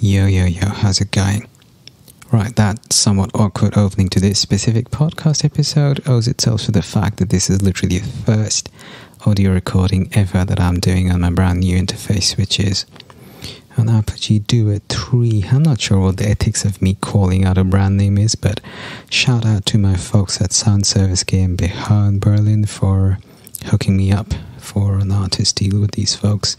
Yo, how's it going? Right, that somewhat awkward opening to this specific podcast episode owes itself to the fact that this is literally the first audio recording ever that I'm doing on my brand new interface, which is an Apogee Duet 3. I'm not sure what the ethics of me calling out a brand name is, but shout out to my folks at Sound Service GmbH in Berlin for hooking me up for an artist deal with these folks.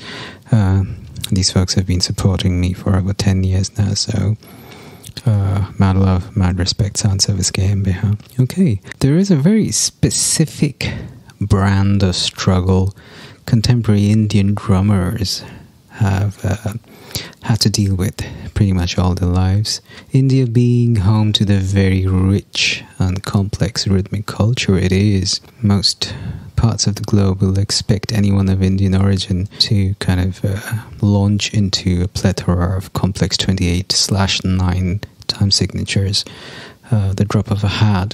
These folks have been supporting me for over 10 years now, so mad love, mad respect, Sound Service GmbH. Okay, there is a very specific brand of struggle contemporary Indian drummers have had to deal with pretty much all their lives. India being home to the very rich and complex rhythmic culture it is, most parts of the globe will expect anyone of Indian origin to kind of launch into a plethora of complex 28/9 time signatures, the drop of a hat.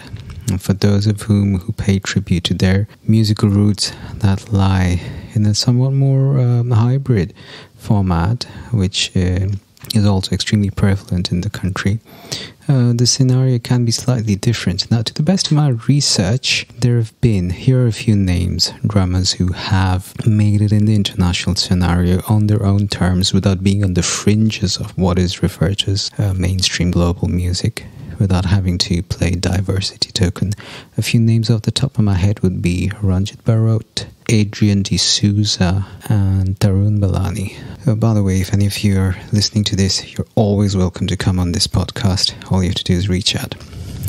And for those of who pay tribute to their musical roots that lie in a somewhat more hybrid format, which is also extremely prevalent in the country, the scenario can be slightly different. Now, to the best of my research, here are a few names, drummers who have made it in the international scenario on their own terms without being on the fringes of what is referred to as mainstream global music, without having to play diversity token. A few names off the top of my head would be Ranjit Barot, Adrian D'Souza, and Tarun Balani. By the way, if any of you are listening to this, you're always welcome to come on this podcast. All you have to do is reach out.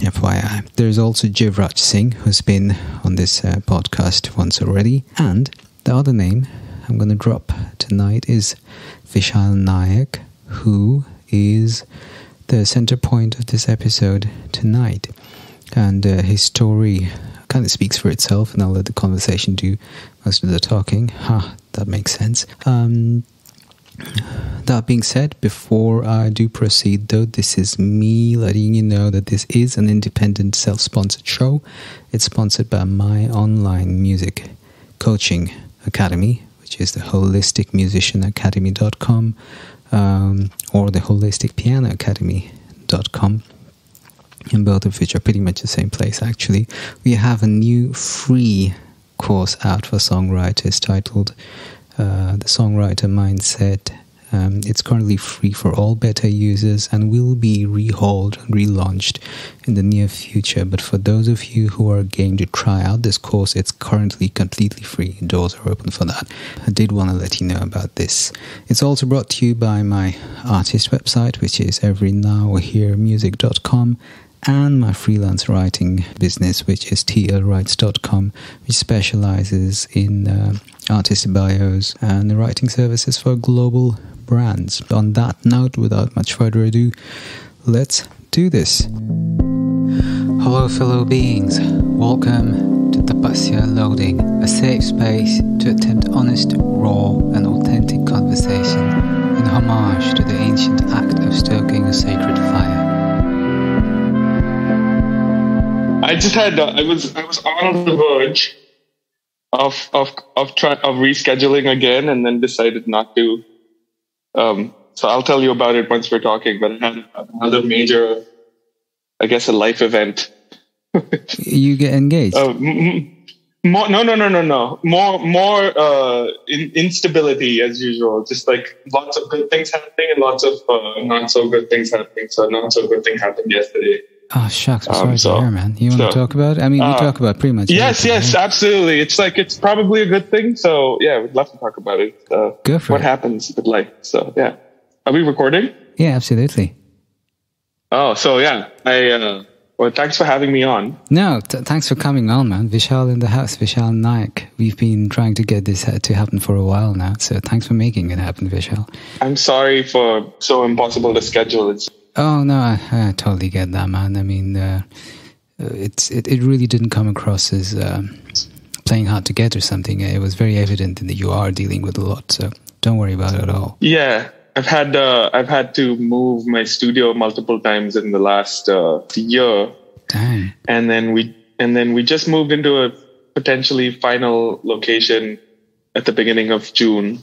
FYI. There's also Jivraj Singh, who's been on this podcast once already. And the other name I'm going to drop tonight is Vishal Nayak, who is the center point of this episode tonight. And his story kind of speaks for itself, and I'll let the conversation do most of the talking. That makes sense. That being said, before I do proceed though, this is me letting you know that this is an independent self-sponsored show. It's sponsored by my online music coaching academy, which is the holisticmusicianacademy.com or the holisticpianoacademy.com, and both of which are pretty much the same place actually. We have a new free course out for songwriters titled The Songwriter Mindset. It's currently free for all beta users and will be rehauled and relaunched in the near future. But for those of you who are game to try out this course, it's currently completely free. Doors are open for that. I did want to let you know about this. It's also brought to you by my artist website, which is everynowheremusic.com, and my freelance writing business, which is tlwrites.com, which specializes in artist bios and writing services for global brands. On that note, without much further ado, let's do this. Hello fellow beings, welcome to Tapasya Loading, a safe space to attempt honest, raw and authentic conversation in homage to the ancient act of stoking a sacred fire. I was on the verge of rescheduling again, and then decided not to. So I'll tell you about it once we're talking. But I had another major, I guess, a life event. You get engaged? No. More instability as usual. Just like lots of good things happening and lots of not so good things happening. So a not so good thing happened yesterday. Oh, shucks. I'm sorry to hear, man. You want to talk about it? I mean, we talk about pretty much everything. Yes, absolutely. It's probably a good thing. So, yeah, we'd love to talk about it. Go for what it. happens with life. So, yeah. Are we recording? Yeah, absolutely. Oh, so, yeah. Well, thanks for having me on. No, thanks for coming on, man. Vishal in the house, Vishal Nayak. We've been trying to get this to happen for a while now. So, thanks for making it happen, Vishal. I'm sorry for so impossible to schedule. Oh, no, I totally get that, man. I mean, it really didn't come across as playing hard to get or something. It was very evident that you are dealing with a lot, so don't worry about it at all. Yeah, I've had to move my studio multiple times in the last year. Dang. And then we just moved into a potentially final location at the beginning of June.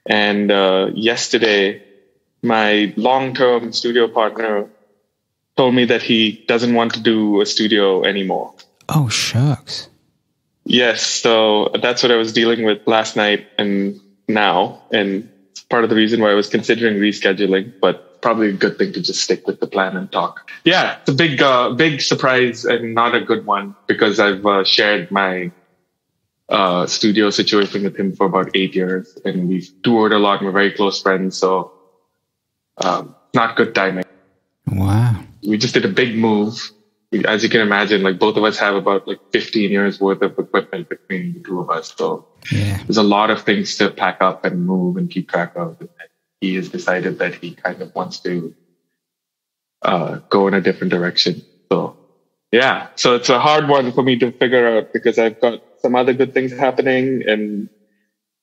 And yesterday, my long-term studio partner told me that he doesn't want to do a studio anymore. Oh, shucks. Yes, so that's what I was dealing with last night and now, and it's part of the reason why I was considering rescheduling, but probably a good thing to just stick with the plan and talk. Yeah, it's a big surprise and not a good one, because I've shared my studio situation with him for about 8 years, and we've toured a lot and we're very close friends, so not good timing. Wow. We just did a big move. As you can imagine, like both of us have about like 15 years worth of equipment between the two of us. So there's a lot of things to pack up and move and keep track of. And he has decided that he kind of wants to go in a different direction. So yeah, so it's a hard one for me to figure out, because I've got some other good things happening, and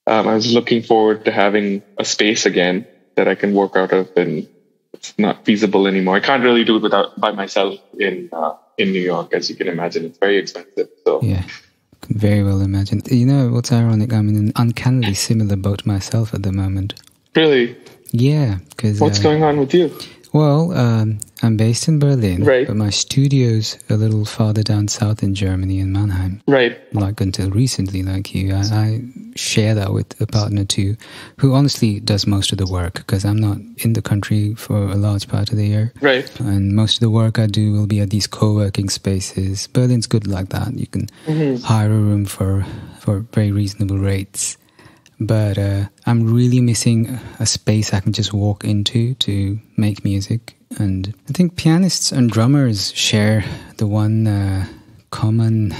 I was looking forward to having a space again that I can work out of, and it's not feasible anymore. I can't really do it by myself in New York, as you can imagine. It's very expensive. So yeah, can very well imagine. You know what's ironic? I'm in an uncannily similar boat myself at the moment. Really? Yeah, because what's going on with you? Well, I'm based in Berlin, right, but my studio's a little farther down south in Germany, in Mannheim. Right. Like until recently, like you, I share that with a partner too, who honestly does most of the work, because I'm not in the country for a large part of the year. Right. And most of the work I do will be at these co-working spaces. Berlin's good like that. You can hire a room for very reasonable rates. But I'm really missing a space I can just walk into to make music. And I think pianists and drummers share the one common...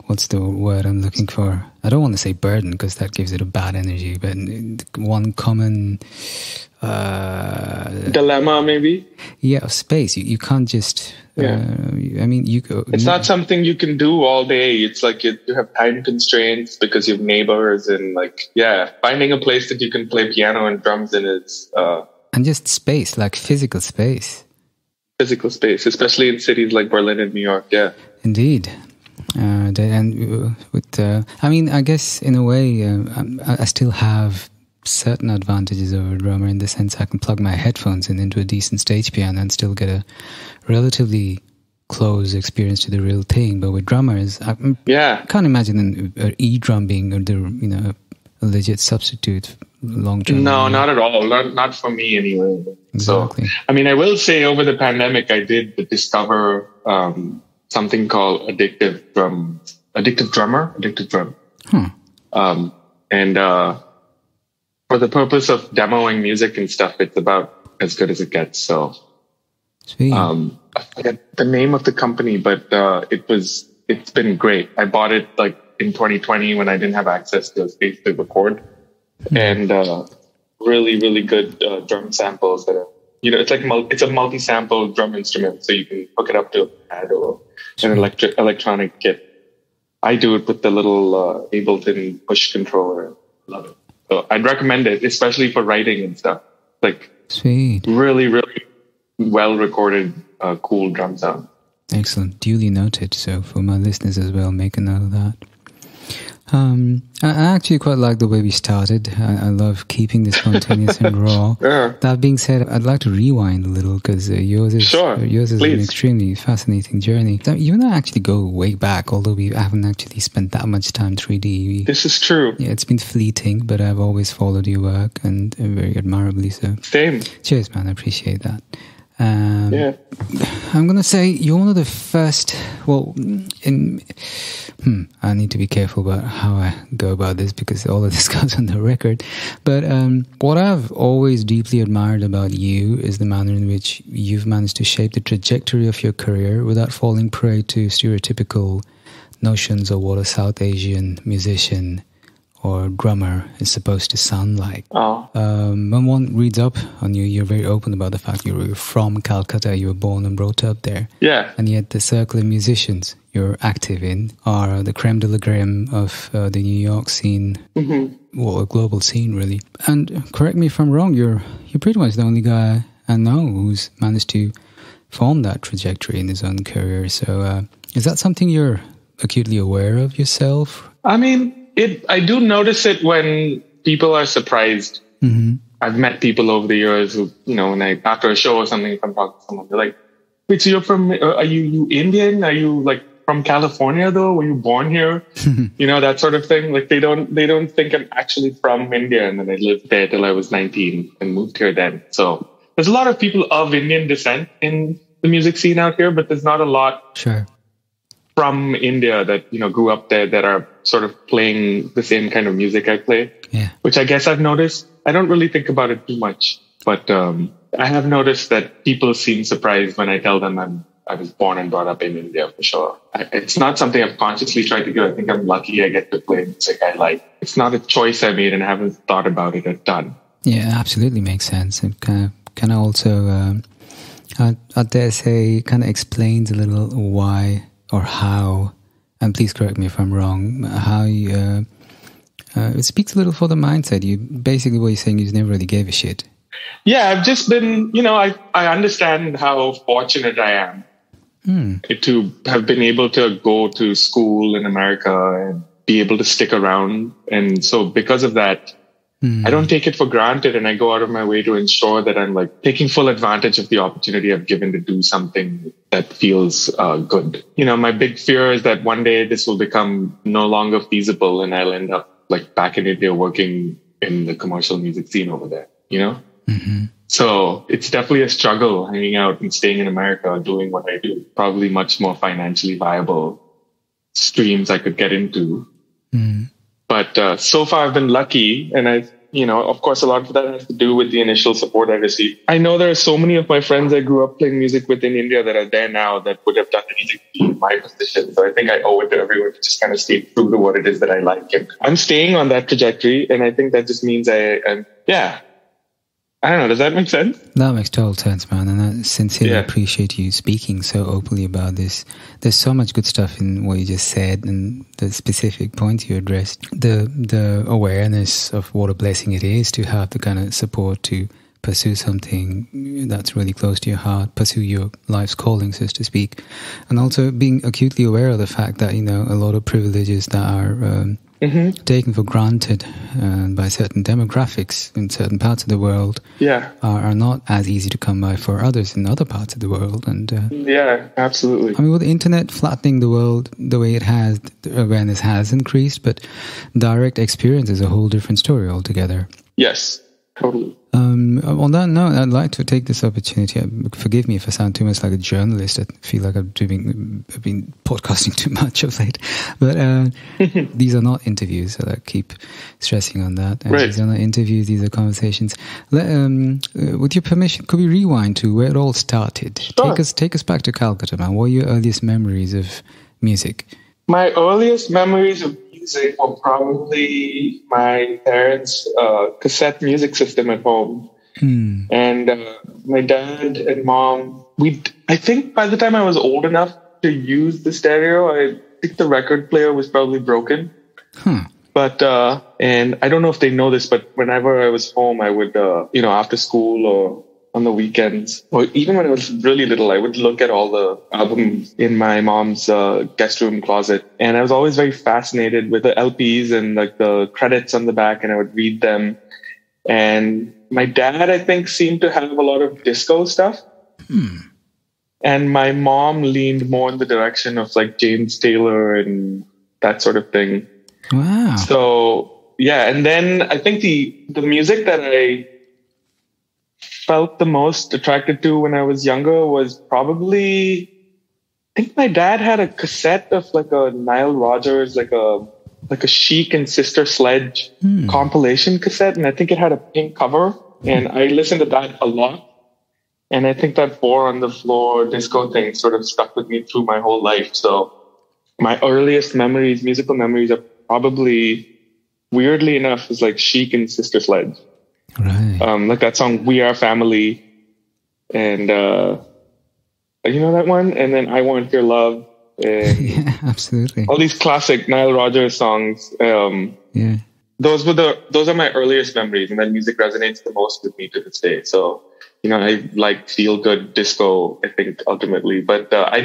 What's the word I'm looking for? I don't want to say burden, because that gives it a bad energy, but one common... dilemma, maybe? Yeah, of space. You can't just... I mean, it's not something you can do all day. It's like you have time constraints because you have neighbors, and finding a place that you can play piano and drums in is... and just space, like physical space. Physical space, especially in cities like Berlin and New York, yeah. Indeed. I mean, I guess in a way, I still have certain advantages over a drummer, in the sense I can plug my headphones into a decent stage piano and still get a relatively close experience to the real thing. But with drummers, I can't imagine an e-drum being a legit substitute long term. No, not at all. Not for me anyway. Exactly. So, I mean, I will say over the pandemic, I did discover something called addictive drum. And for the purpose of demoing music and stuff, it's about as good as it gets. So, sweet. I forget the name of the company, but it's been great. I bought it like in 2020 when I didn't have access to a space to record, and really, really good drum samples that are, it's a multi-sample drum instrument, so you can hook it up to a pad or an electronic kit. I do it with the little Ableton push controller. Love it. So I'd recommend it, especially for writing and stuff. Like, sweet. Really, really well recorded, cool drum sound. Excellent. Duly noted. So for my listeners as well, make a note of that. I actually quite like the way we started. I love keeping this spontaneous and raw. Yeah. That being said, I'd like to rewind a little, because yours is an extremely fascinating journey. You and I actually go way back, although we haven't actually spent that much time 3D. This is true. Yeah, it's been fleeting, but I've always followed your work, and very admirably so. Same. Cheers, man. I appreciate that. I'm going to say you're one of the first, I need to be careful about how I go about this, because all of this goes on the record. But what I've always deeply admired about you is the manner in which you've managed to shape the trajectory of your career without falling prey to stereotypical notions of what a South Asian musician or drummer is supposed to sound like. When one reads up on you, you're very open about the fact you're from Calcutta, you were born and brought up there. Yeah. And yet the circle of musicians you're active in are the creme de la creme of the New York scene, a global scene really. And correct me if I'm wrong, you're pretty much the only guy I know who's managed to form that trajectory in his own career. So is that something you're acutely aware of yourself? I mean, I do notice it when people are surprised I've met people over the years who, when after a show or something, if I'm talking to someone, they're like, wait, so you're from, are you Indian? Are you like from California though? Were you born here? That sort of thing. Like they don't think I'm actually from India. And then I lived there till I was 19 and moved here then. So there's a lot of people of Indian descent in the music scene out here, but there's not a lot from India that, grew up there that are sort of playing the same kind of music I play, which I guess I've noticed. I don't really think about it too much, but I have noticed that people seem surprised when I tell them I was born and brought up in India for sure. It's not something I've consciously tried to do. I think I'm lucky I get to play music I like. It's not a choice I made and I haven't thought about it a ton. Yeah, absolutely makes sense. It kind of also, I dare say, kind of explains a little why or how, and please correct me if I'm wrong, how you, it speaks a little for the mindset. You basically, what you're saying, you never really gave a shit. Yeah, I've just been, I understand how fortunate I am to have been able to go to school in America and be able to stick around. And so because of that, I don't take it for granted, and I go out of my way to ensure that I'm like taking full advantage of the opportunity I've given to do something that feels good. My big fear is that one day this will become no longer feasible and I'll end up like back in India working in the commercial music scene over there, So it's definitely a struggle hanging out and staying in America, doing what I do. Probably much more financially viable streams I could get into. But so far I've been lucky, and of course, a lot of that has to do with the initial support I received. I know there are so many of my friends I grew up playing music with in India that are there now that would have done anything to be in my position. So I think I owe it to everyone to just kind of stay true to what it is that I like. And I'm staying on that trajectory, and I think that just means I don't know. Does that make sense? That makes total sense, man. And I sincerely appreciate you speaking so openly about this. There's so much good stuff in what you just said and the specific points you addressed. The awareness of what a blessing it is to have the kind of support to pursue something that's really close to your heart, pursue your life's calling, so to speak. And also being acutely aware of the fact that, a lot of privileges that are taken for granted by certain demographics in certain parts of the world are not as easy to come by for others in other parts of the world. And absolutely. I mean, with the internet flattening the world the way it has, the awareness has increased, but direct experience is a whole different story altogether. Yes, totally. On that note, I'd like to take this opportunity. Forgive me if I sound too much like a journalist. I feel like I've been podcasting too much of late. But these are not interviews, so I keep stressing on that. These are not interviews, these are conversations. With your permission, could we rewind to where it all started? Sure. Take us back to Calcutta, man. What are your earliest memories of music? My earliest memories of music were probably my parents' cassette music system at home. And my dad and mom, I think by the time I was old enough to use the stereo, I think the record player was probably broken. But, and I don't know if they know this, but whenever I was home, I would, after school or on the weekends, or even when I was really little, I would look at all the albums in my mom's guest room closet. And I was always very fascinated with the LPs and like the credits on the back, and I would read them. And my dad, I think, seemed to have a lot of disco stuff. And my mom leaned more in the direction of like James Taylor and that sort of thing. Wow. So, and then I think the music that I felt the most attracted to when I was younger was probably, I think my dad had a cassette of like a Nile Rodgers, like a Chic and Sister Sledge compilation cassette. And I think it had a pink cover, and I listened to that a lot. And I think that 4 on the Floor disco thing sort of stuck with me through my whole life. So my earliest memories, musical memories, are probably, weirdly enough, is like Chic and Sister Sledge. Right. Like that song, We Are Family. And, you know that one? And then I Want Your Love. And yeah, absolutely. All these classic Nile Rodgers songs. Those are my earliest memories, and that music resonates the most with me to this day. So, I like feel good disco, I think, ultimately. But I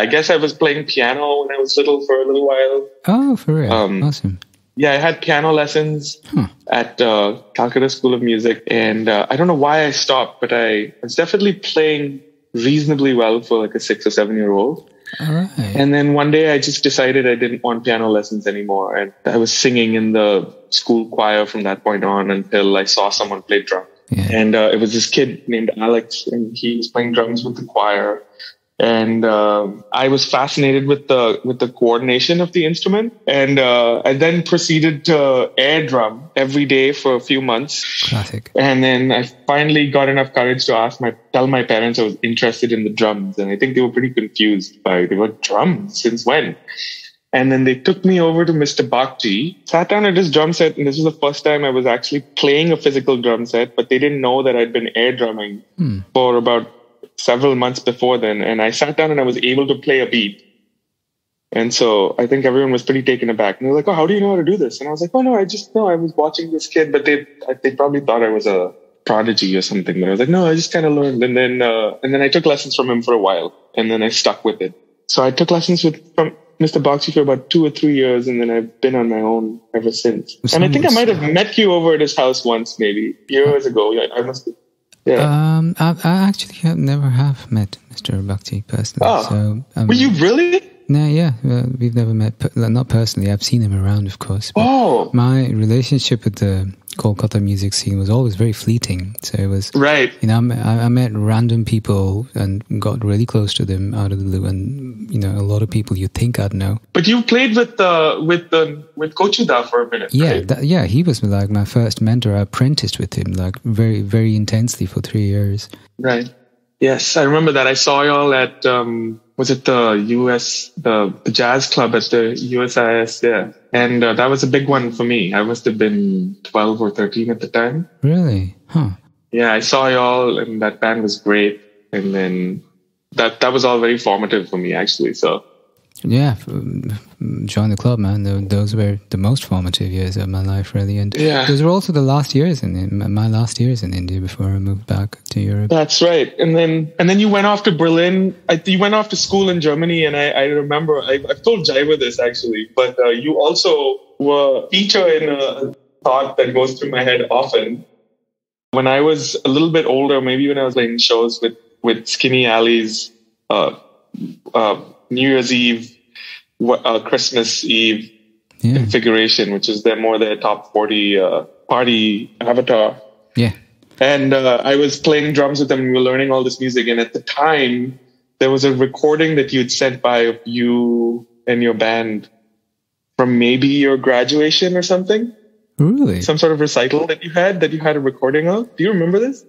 guess I was playing piano when I was little for a little while. Oh, for real? Awesome. I had piano lessons at Calcutta School of Music. And I don't know why I stopped, but I was definitely playing reasonably well for like a 6 or 7 year old. All right. And then one day I just decided I didn't want piano lessons anymore. And I was singing in the school choir from that point on until I saw someone play drums. Yeah. And it was this kid named Alex, and he was playing drums with the choir. And I was fascinated with the coordination of the instrument. And I then proceeded to air drum every day for a few months. Classic. And then I finally got enough courage to tell my parents I was interested in the drums. And I think they were pretty confused by the word drums, since when? And then they took me over to Mr. Bakji, sat down at his drum set. And this was the first time I was actually playing a physical drum set, but they didn't know that I'd been air drumming for about several months before then. And I sat down and I was able to play a beat. And so I think everyone was pretty taken aback. And they were like, oh, how do you know how to do this? And I was like, oh, no, I just know I was watching this kid, but they probably thought I was a prodigy or something. But I was like, no, I just kind of learned. And then I took lessons from him for a while, and then I stuck with it. So I took lessons from Mr. Bakshi for about 2 or 3 years, and then I've been on my own ever since. And I think I might have met you over at his house once, maybe years ago. Yeah, I must have. Yeah. I actually never have met Mr. Bhakti personally. Oh, so, were you really? No, yeah, we've never met. Not personally. I've seen him around, of course. Oh. My relationship with the Kolkata music scene was always very fleeting. So it was right. You know, I met random people and got really close to them out of the blue, and you know, a lot of people you think I'd know. But you played with Kochuda for a minute. Yeah, right? He was like my first mentor. I apprenticed with him like very, very intensely for 3 years. Right. Yes, I remember that. I saw y'all at was it the US the jazz club at the USIS? Yeah, and that was a big one for me. I must have been 12 or 13 at the time. Really? Huh. Yeah, I saw y'all, and that band was great. And then that was all very formative for me, actually. So yeah, join the club, man. Those were the most formative years of my life, really. And those were also the last years my last years in India before I moved back to Europe. That's right. And then you went off to Berlin. You went off to school in Germany, and I remember I've told Jaiva this actually, but you also were a teacher in a thought that goes through my head often. When I was a little bit older, maybe when I was playing shows with Skinny Alley's New Year's Eve, Christmas Eve configuration, which is their top 40 party avatar. Yeah. And I was playing drums with them, and we were learning all this music. And at the time, there was a recording that you'd sent by of you and your band from maybe your graduation or something. Really? Some sort of recital that you had a recording of. Do you remember this?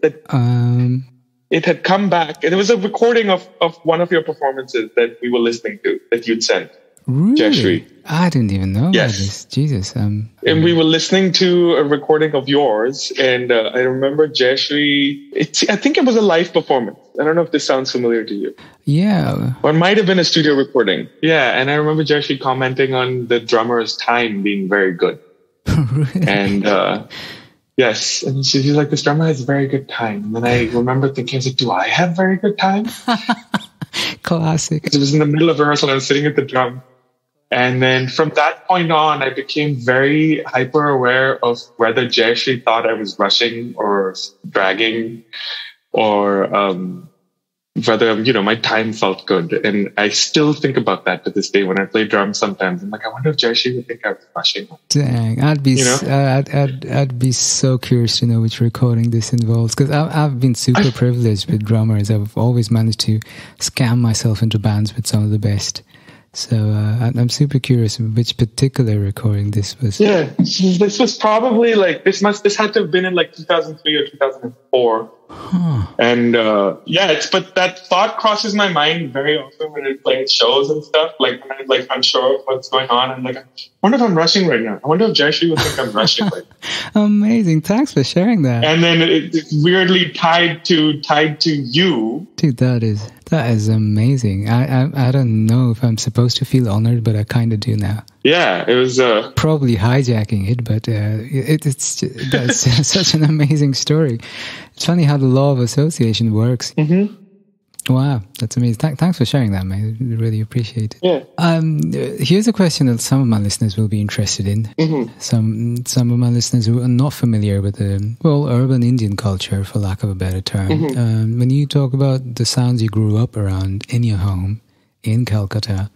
It had come back, and it was a recording of one of your performances that we were listening to that you'd sent. Really? Jayashree. I didn't even know about this. Jesus. And we were listening to a recording of yours, and I remember Jayashree. I think it was a live performance. I don't know if this sounds familiar to you. Yeah. Or it might have been a studio recording. Yeah, and I remember Jayashree commenting on the drummer's time being very good. Really? And yes, and she's like, this drummer has a very good time. And then I remember thinking, I was like, do I have very good time? Classic. It was in the middle of rehearsal, and I was sitting at the drum. And then from that point on, I became very hyper aware of whether Jayashree thought I was rushing or dragging, or whether, my time felt good. And I still think about that to this day when I play drums sometimes. I'm like, I wonder if Jayashree would think I was rushing. Dang, I'd be so curious to know which recording this involves, because I've been super privileged with drummers. I've always managed to scam myself into bands with some of the best. So I'm super curious which particular recording this was. Yeah, this was probably this had to have been in 2003 or 2004. Huh. And but that thought crosses my mind very often when I play shows and stuff. Like when I'm unsure of what's going on, I'm like, I wonder if I'm rushing right now. I wonder if Jayashree would think I'm rushing right now. Amazing, thanks for sharing that. And then it's weirdly tied to you. Dude, that is amazing. I don't know if I'm supposed to feel honored, but I kind of do now. Yeah, it was probably hijacking it, but that's such an amazing story. It's funny how the law of association works. Mm-hmm. Wow, that's amazing. Thanks for sharing that, mate. I really appreciate it. Yeah. Here's a question that some of my listeners will be interested in. Mm-hmm. Some of my listeners who are not familiar with the, urban Indian culture, for lack of a better term. Mm-hmm. When you talk about the sounds you grew up around in your home in Calcutta,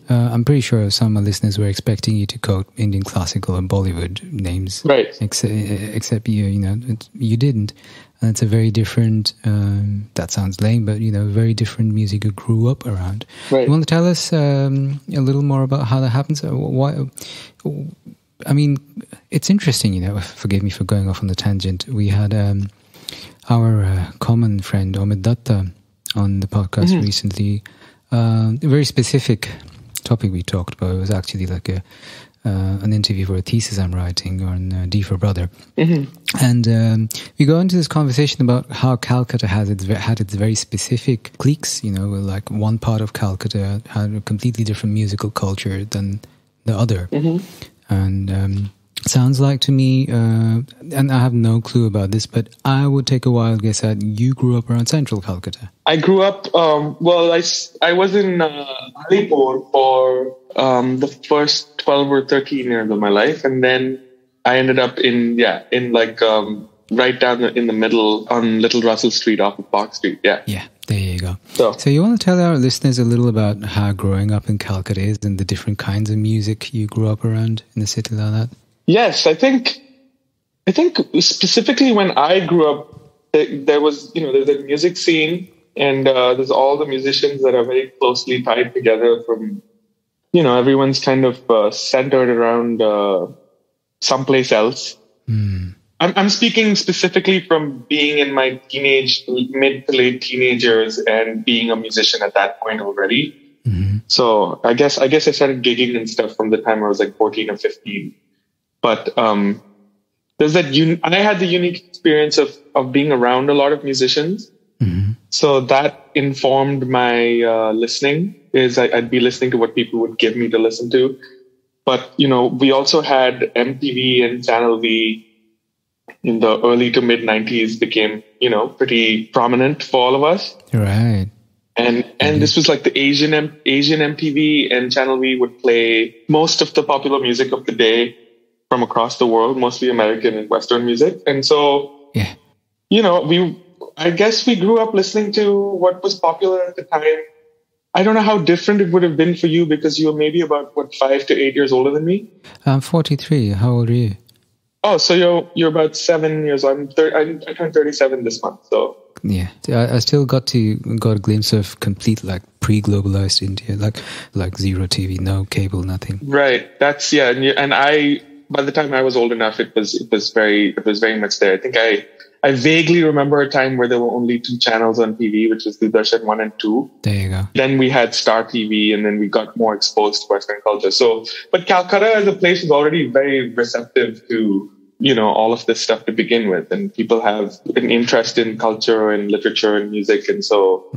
I'm pretty sure some of my listeners were expecting you to quote Indian classical and Bollywood names. Right. Except you didn't. And it's a very different, that sounds lame, but, very different music you grew up around. Right. You want to tell us a little more about how that happens? It's interesting, forgive me for going off on the tangent. We had our common friend, Omid Datta, on the podcast recently. A very specific topic we talked about. It was actually like an interview for a thesis I'm writing on D for Brother. And we go into this conversation about how Calcutta had its very specific cliques, like one part of Calcutta had a completely different musical culture than the other. And sounds like to me, and I have no clue about this, but I would take a wild guess that you grew up around central Calcutta. I grew up, I was in Alipur for the first 12 or 13 years of my life. And then I ended up right down in the middle on Little Russell Street off of Park Street. Yeah. Yeah, there you go. So you want to tell our listeners a little about how growing up in Calcutta is and the different kinds of music you grew up around in a city like that? Yes, I think specifically when I grew up, there was, there's a music scene, and there's all the musicians that are very closely tied together from, everyone's kind of centered around someplace else. I'm speaking specifically from being in my mid to late teenagers and being a musician at that point already. So I guess I started gigging and stuff from the time I was like 14 or 15. But there's that. I had the unique experience of being around a lot of musicians, so that informed my listening. I'd be listening to what people would give me to listen to. But we also had MTV and Channel V in the early to mid 90s became pretty prominent for all of us. Right. And this was like the Asian MTV, and Channel V would play most of the popular music of the day from across the world, mostly American and Western music. And so, I guess we grew up listening to what was popular at the time. I don't know how different it would have been for you, because you were maybe about, 5 to 8 years older than me? I'm 43. How old are you? Oh, so you're about 7 years. I turned 37 this month, so. Yeah, I still got a glimpse of complete, like, pre-globalized India, like zero TV, no cable, nothing. Right. That's, yeah. And by the time I was old enough, it was very much there. I think I vaguely remember a time where there were only 2 channels on TV, which was Doordarshan 1 and 2. There you go. Then we had Star TV, and then we got more exposed to Western culture. So, but Calcutta as a place was already very receptive to, all of this stuff to begin with. And people have an interest in culture and literature and music. And so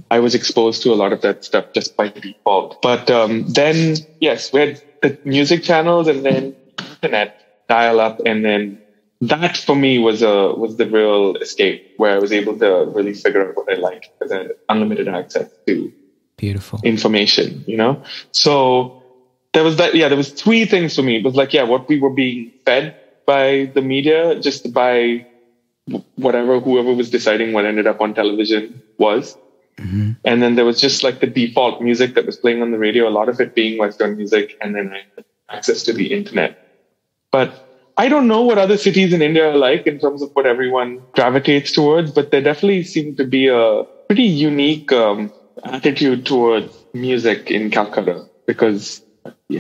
I was exposed to a lot of that stuff just by default. But then, yes, we had the music channels, and then internet dial up, and then that for me was the real escape, where I was able to really figure out what I liked, because I had unlimited access to beautiful information, So there was that. Yeah, there was 3 things for me. It was like, what we were being fed by the media, just by whoever was deciding what ended up on television was. And then there was just like the default music that was playing on the radio, a lot of it being Western music, and then I had access to the internet. But I don't know what other cities in India are like in terms of what everyone gravitates towards, but there definitely seemed to be a pretty unique attitude towards music in Calcutta, because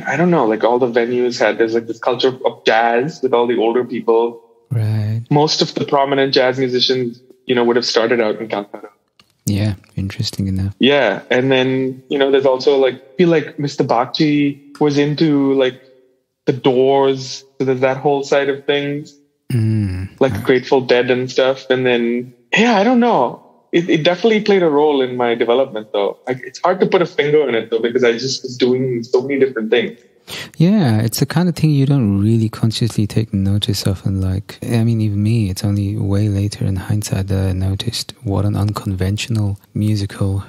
I don't know, like all the venues there's like this culture of jazz with all the older people. Right. Most of the prominent jazz musicians, would have started out in Calcutta. Yeah, interesting enough. Yeah, and then, there's also I feel like Mr. Bakshi was into like the Doors, so there's that whole side of things, like Grateful Dead and stuff. And then, I don't know. It definitely played a role in my development, though. It's hard to put a finger on it, though, because I just was doing so many different things. Yeah, it's the kind of thing you don't really consciously take notice of. And like, I mean, even me, it's only way later in hindsight that I noticed what an unconventional musical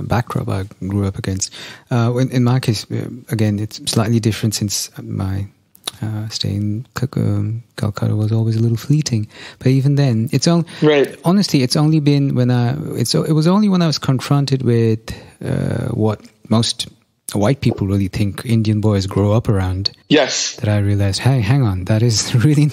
backdrop I grew up against. In my case, again, it's slightly different since my stay in Calcutta was always a little fleeting. But even then, it's only honestly, it's only been when it was only when I was confronted with what most white people really think Indian boys grow up around. Yes. That I realized, hey, hang on, that is really,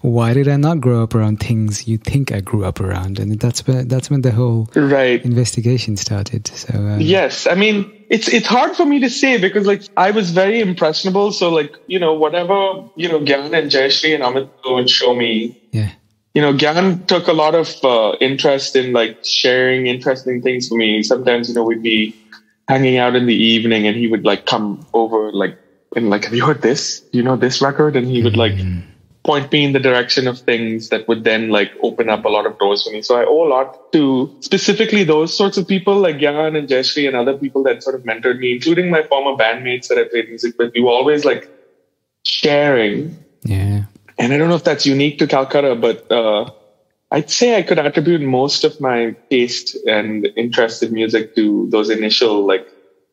why did I not grow up around things you think I grew up around? And that's when the whole investigation started. So yes, I mean, it's hard for me to say because like I was very impressionable. So like, whatever, Gyan and Jayashree and Amit would show me. Yeah. Gyan took a lot of interest in like sharing interesting things for me. Sometimes, we'd be hanging out in the evening and he would like come over like and like, have you heard this? Do you know this record? And he would like point me in the direction of things that would then like open up a lot of doors for me. So I owe a lot to specifically those sorts of people like Gyan and Jayashree and other people that sort of mentored me, including my former bandmates that I played music with. We were always like sharing. Yeah. And I don't know if that's unique to Calcutta, but I'd say I could attribute most of my taste and interest in music to those initial like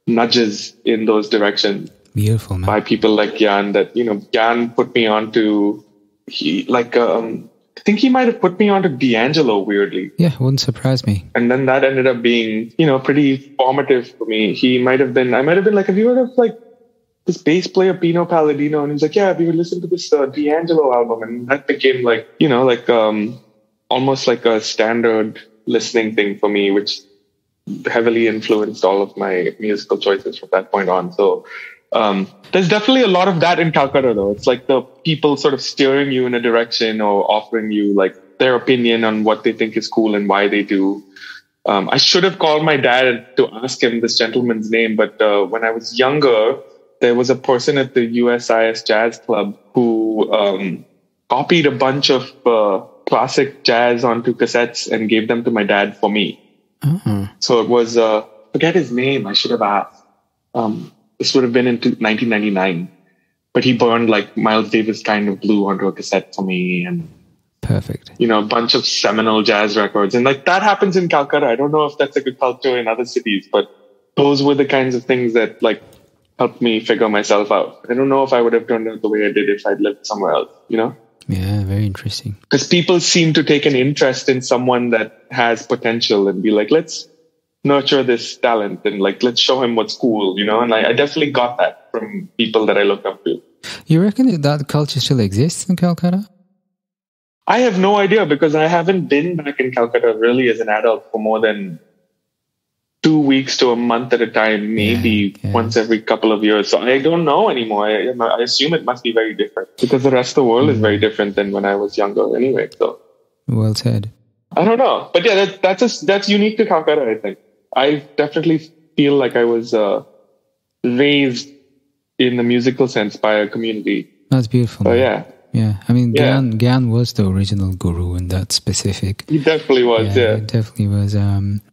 nudges in those directions. Beautiful, man. By people like Gyan that, Gyan put me onto, I think he might have put me onto D'Angelo weirdly. Yeah, wouldn't surprise me. And then that ended up being, pretty formative for me. I might have been like, have you heard of like this bass player Pino Palladino? And he's like, yeah, have you listened to this D'Angelo album? And that became like, almost like a standard listening thing for me, which heavily influenced all of my musical choices from that point on. So there's definitely a lot of that in Calcutta, though. It's like the people sort of steering you in a direction or offering you like their opinion on what they think is cool and why they do. I should have called my dad to ask him this gentleman's name, but when I was younger, there was a person at the USIS Jazz Club who copied a bunch of classic jazz onto cassettes and gave them to my dad for me. Uh-huh. So it was, forget his name, I should have asked. This would have been in 1999. But he burned like Miles Davis Kind of Blue onto a cassette for me and perfect. A bunch of seminal jazz records. And like that happens in Calcutta. I don't know if that's a good culture in other cities, but those were the kinds of things that like helped me figure myself out. I don't know if I would have turned out the way I did if I'd lived somewhere else, Yeah, very interesting. Because people seem to take an interest in someone that has potential and be like, let's nurture this talent and like, let's show him what's cool, And I definitely got that from people that I look up to. You reckon that culture still exists in Calcutta? I have no idea because I haven't been back in Calcutta really as an adult for more than 2 weeks to a month at a time, maybe once every couple of years. So I don't know anymore. I assume it must be very different because the rest of the world is very different than when I was younger anyway. So well said. I don't know. But yeah, that's unique to Calcutta, I think. I definitely feel like I was raised in the musical sense by a community. That's beautiful. So yeah. Yeah, I mean, Gyan was the original guru in that specific. He definitely was, yeah. He definitely was.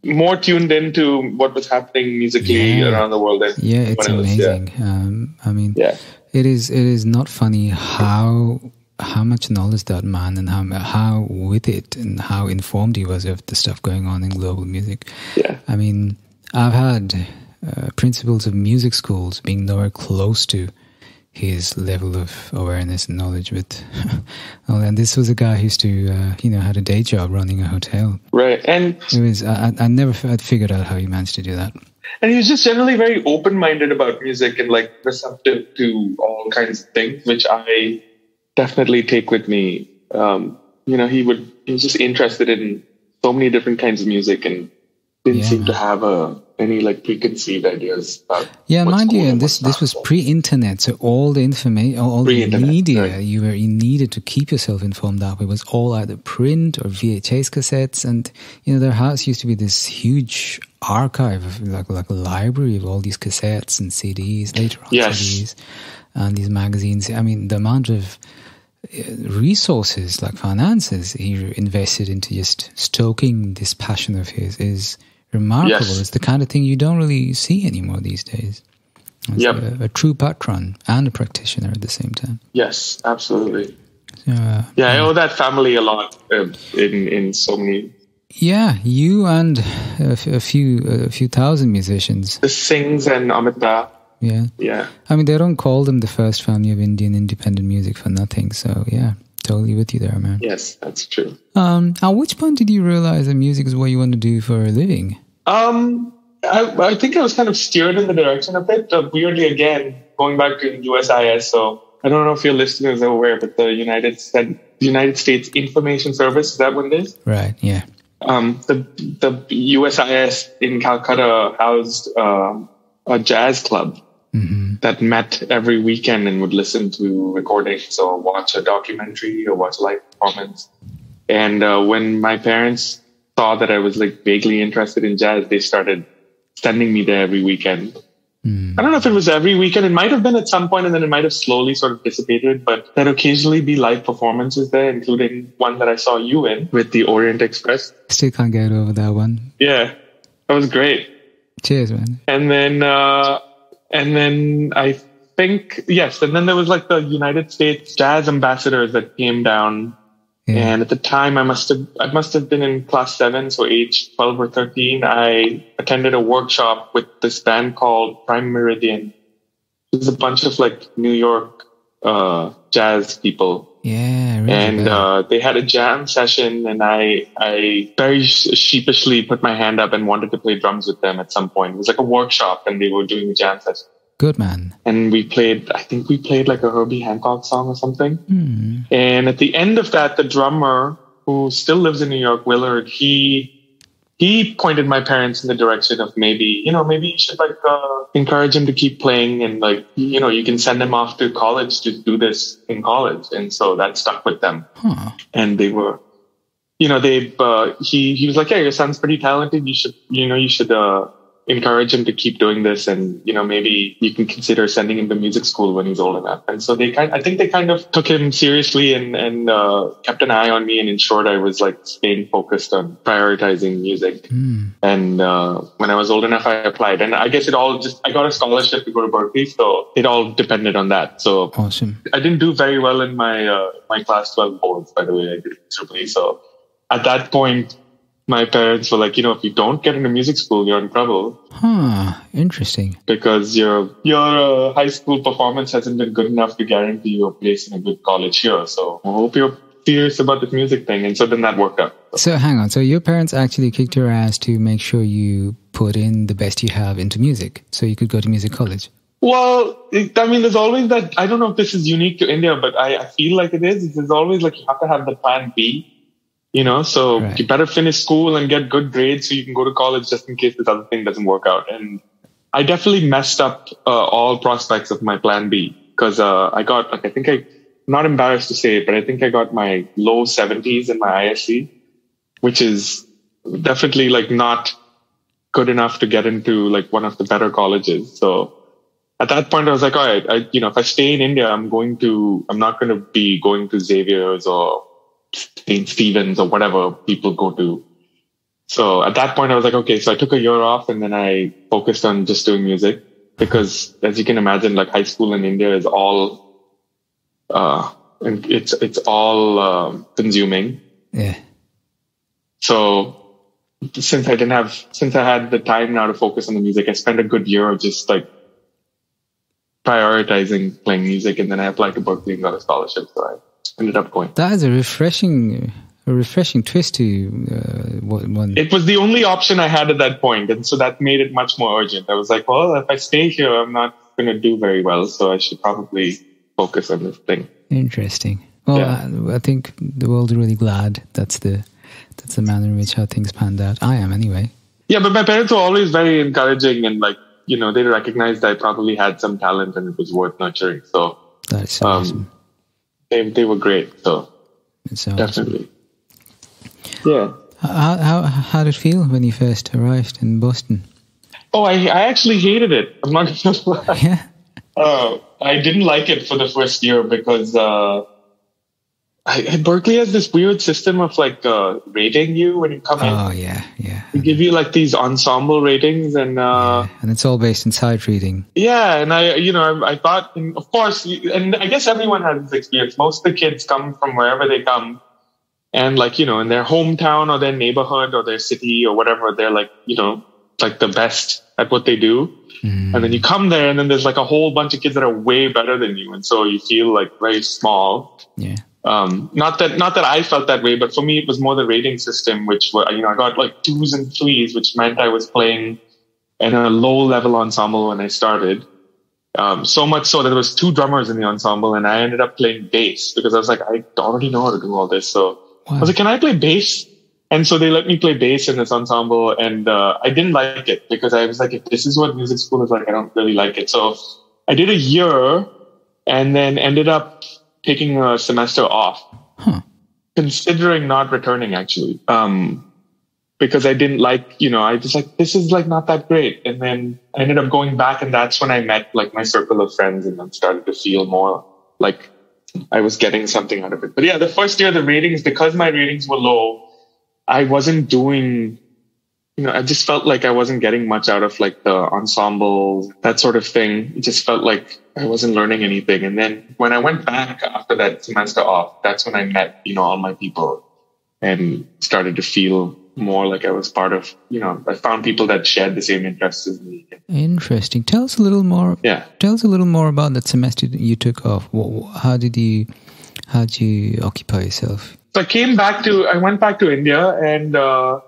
More tuned into what was happening musically around the world. Yeah, it's amazing. I mean, it is not funny how much knowledge that man and how with it and how informed he was of the stuff going on in global music. Yeah. I mean, I've had principals of music schools being nowhere close to his level of awareness and knowledge with and this was a guy who used to had a day job running a hotel, right? And it was I'd figured out how he managed to do that. And he was just generally very open-minded about music and like receptive to all kinds of things, which I definitely take with me. He was just interested in so many different kinds of music and didn't seem to have any like preconceived ideas about mind you, and this was pre-internet, so all the information, all the media you needed to keep yourself informed of, it was all either print or VHS cassettes, and their house used to be this huge archive of like a library of all these cassettes and CDs, later on CDs and these magazines. I mean, the amount of resources like finances he invested into just stoking this passion of his is remarkable. It's the kind of thing you don't really see anymore these days. As Yep. a true patron and a practitioner at the same time. Yes, absolutely. Yeah, I owe that family a lot in so many. Yeah, you and a few thousand musicians. The Singhs and Amita. Yeah. Yeah. I mean, they don't call them the first family of Indian independent music for nothing. So, yeah, totally with you there, man. Yes, that's true. At which point did you realize that music is what you want to do for a living? I think I was kind of steered in the direction of it. Weirdly, again, going back to USIS. So I don't know if your listeners are aware, but the United States Information Service, is that what it is? Right, yeah. The USIS in Calcutta housed a jazz club that met every weekend and would listen to recordings or watch a documentary or watch a live performance. And when my parents saw that I was like vaguely interested in jazz, they started sending me there every weekend. I don't know if it was every weekend. It might have been at some point, and then it might have slowly sort of dissipated. But there'd occasionally be live performances there, including one that I saw you in with the Orient Express. Still can't get over that one. Yeah, that was great. Cheers, man. And then I think, yes, and then there was like the United States jazz ambassadors that came down. Yeah. And at the time I must have been in class 7, so age 12 or 13. I attended a workshop with this band called Prime Meridian. It was a bunch of like New York jazz people. Yeah, really. And they had a jam session, and I very sheepishly put my hand up and wanted to play drums with them at some point. It was like a workshop, and they were doing a jam session. Good man. And I think we played like a Herbie Hancock song or something. And at the end of that, the drummer, who still lives in New York, Willard, he pointed my parents in the direction of maybe you should like encourage him to keep playing, and like, you can send him off to college to do this in college. And so that stuck with them. And they were, he was like, yeah, your son's pretty talented. You should encourage him to keep doing this, and maybe you can consider sending him to music school when he's old enough. And so I think they kind of took him seriously and kept an eye on me and ensured I was like staying focused on prioritizing music. And when I was old enough, I applied, and I guess I got a scholarship to go to Berklee, so it all depended on that. So awesome. I didn't do very well in my my class 12 boards, by the way. I did miserably. So at that point, my parents were like, if you don't get into music school, you're in trouble. Interesting. Because your high school performance hasn't been good enough to guarantee you a place in a good college here. So I hope you're serious about this music thing. And so then that worked out. So hang on. So your parents actually kicked your ass to make sure you put in the best you have into music so you could go to music college? Well, there's always that. I don't know if this is unique to India, but I feel like it is. There's always like you have to have the plan B. So right. You better finish school and get good grades so you can go to college just in case this other thing doesn't work out. And I definitely messed up all prospects of my plan B, because I got, I'm not embarrassed to say it, but I think I got my low 70s in my ISC, which is definitely like not good enough to get into like one of the better colleges. So at that point I was like, all right, if I stay in India, I'm not going to be going to Xavier's or St. Stephen's or whatever people go to. So at that point I was like, okay, so I took a year off, and then I focused on just doing music, because as you can imagine, like high school in India is all, it's all consuming. Yeah. So since I had the time now to focus on the music, I spent a good year just like prioritizing playing music, and then I applied to Berklee and got a scholarship. So I ended up going. That is a refreshing twist to one. It was the only option I had at that point, and so that made it much more urgent. I was like, well, if I stay here, I'm not going to do very well, so I should probably focus on this thing. Interesting. Well, yeah. I think the world is really glad that's the manner in which how things panned out. I am anyway. Yeah, but my parents were always very encouraging, and like, they recognized I probably had some talent and it was worth nurturing. So that's so awesome. They were great. So definitely. Yeah. How did it feel when you first arrived in Boston? Oh, I actually hated it. I'm not going to lie. Yeah. I didn't like it for the first year because Berklee has this weird system of like rating you when you come in. Oh yeah. They give you like these ensemble ratings, and and it's all based in sight reading. Yeah, and I thought, and of course, and I guess everyone has this experience. Most of the kids come from wherever they come, and like in their hometown or their neighborhood or their city or whatever, they're like like the best at what they do. And then you come there, and then there's like a whole bunch of kids that are way better than you, and so you feel like very small. Yeah. Not that I felt that way, but for me it was more the rating system, which I got like 2s and 3s, which meant I was playing in a low level ensemble when I started. So much so that there was 2 drummers in the ensemble, and I ended up playing bass because I was like, I already know how to do all this. So I was like, can I play bass? And so they let me play bass in this ensemble, and I didn't like it because I was like, if this is what music school is like, I don't really like it. So I did a year and then ended up taking a semester off, considering not returning actually, because I didn't like, I was like, this is like not that great. And then I ended up going back, and that's when I met like my circle of friends, and then started to feel more like I was getting something out of it. But yeah, the first year, the ratings, because my ratings were low, I wasn't doing, I just felt like I wasn't getting much out of like the ensemble, that sort of thing. It just felt like I wasn't learning anything. And then when I went back after that semester off, that's when I met, all my people and started to feel more like I was part of, I found people that shared the same interests as me. Interesting. Tell us a little more. Yeah. Tell us a little more about that semester that you took off. How did you occupy yourself? So I went back to India, and a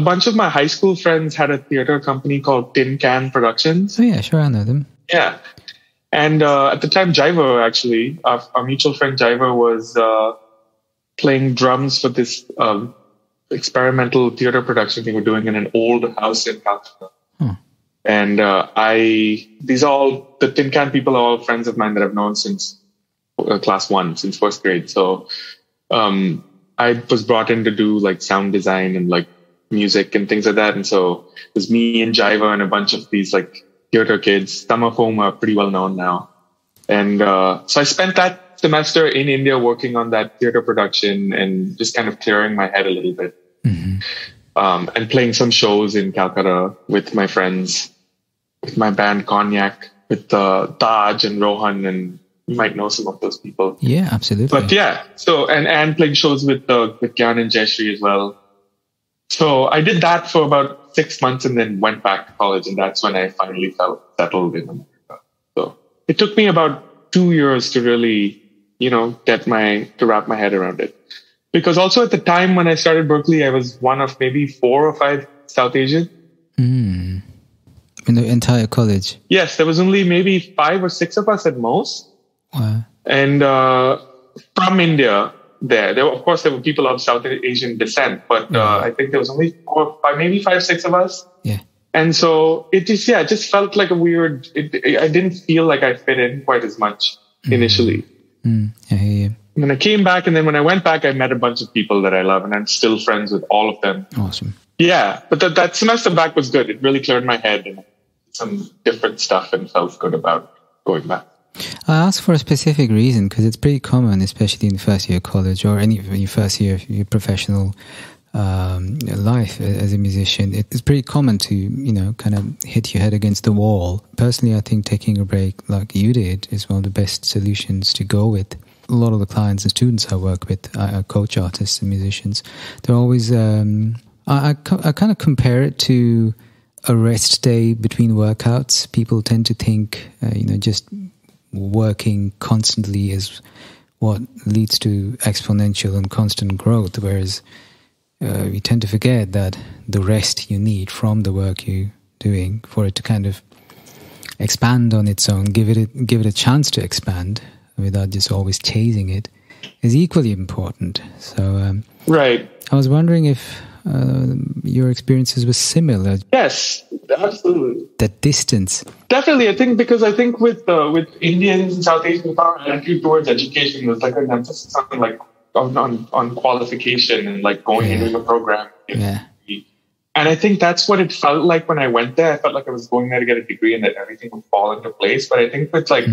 bunch of my high school friends had a theater company called Tin Can Productions. Oh yeah, sure, I know them. Yeah. And at the time, Jaiver, actually, our mutual friend Jaiver was playing drums for this experimental theater production they were doing in an old house in Calcutta. And the Tin Can people are all friends of mine that I've known since class 1, since first grade. So I was brought in to do like sound design and like music and things like that. And so it was me and Jaiva and a bunch of these like theater kids, some of whom are pretty well known now. And so I spent that semester in India working on that theater production and just kind of clearing my head a little bit. And playing some shows in Calcutta with my friends, with my band Cognac, with Taj and Rohan, and you might know some of those people. Yeah, absolutely. But yeah, so and playing shows with Gyan and Jayashree as well. So I did that for about 6 months and then went back to college, and that's when I finally felt settled in America. So it took me about 2 years to really, to wrap my head around it. Because also at the time when I started Berklee, I was one of maybe 4 or 5 South Asian. In the entire college? Yes, there was only maybe 5 or 6 of us at most. Wow. And from India, there were people of South Asian descent, but I think there was only 4 or 5, maybe 5, 6 of us. Yeah. And so it just felt like a weird. I didn't feel like I fit in quite as much initially. I hear you. And then I came back, and then when I went back, I met a bunch of people that I love, and I'm still friends with all of them. Awesome. Yeah, but that semester back was good. It really cleared my head and some different stuff, and felt good about going back. I asked for a specific reason because it's pretty common, especially in the first year of college or any first year of your professional life as a musician. It's pretty common to, kind of hit your head against the wall. Personally, I think taking a break like you did is one of the best solutions to go with. A lot of the clients and students I work with, I coach artists and musicians. They're always, I kind of compare it to a rest day between workouts. People tend to think, just working constantly is what leads to exponential and constant growth, whereas we tend to forget that the rest you need from the work you're doing for it to kind of expand on its own, give it a chance to expand without just always chasing it, is equally important. So right. I was wondering if your experiences were similar. Yes, absolutely. That distance. Definitely, I think with Indians and South Asians, our attitude towards education was like an emphasis on on qualification and like going into a program. Yeah. And I think that's what it felt like when I went there. I felt like I was going there to get a degree and that everything would fall into place. But I think with like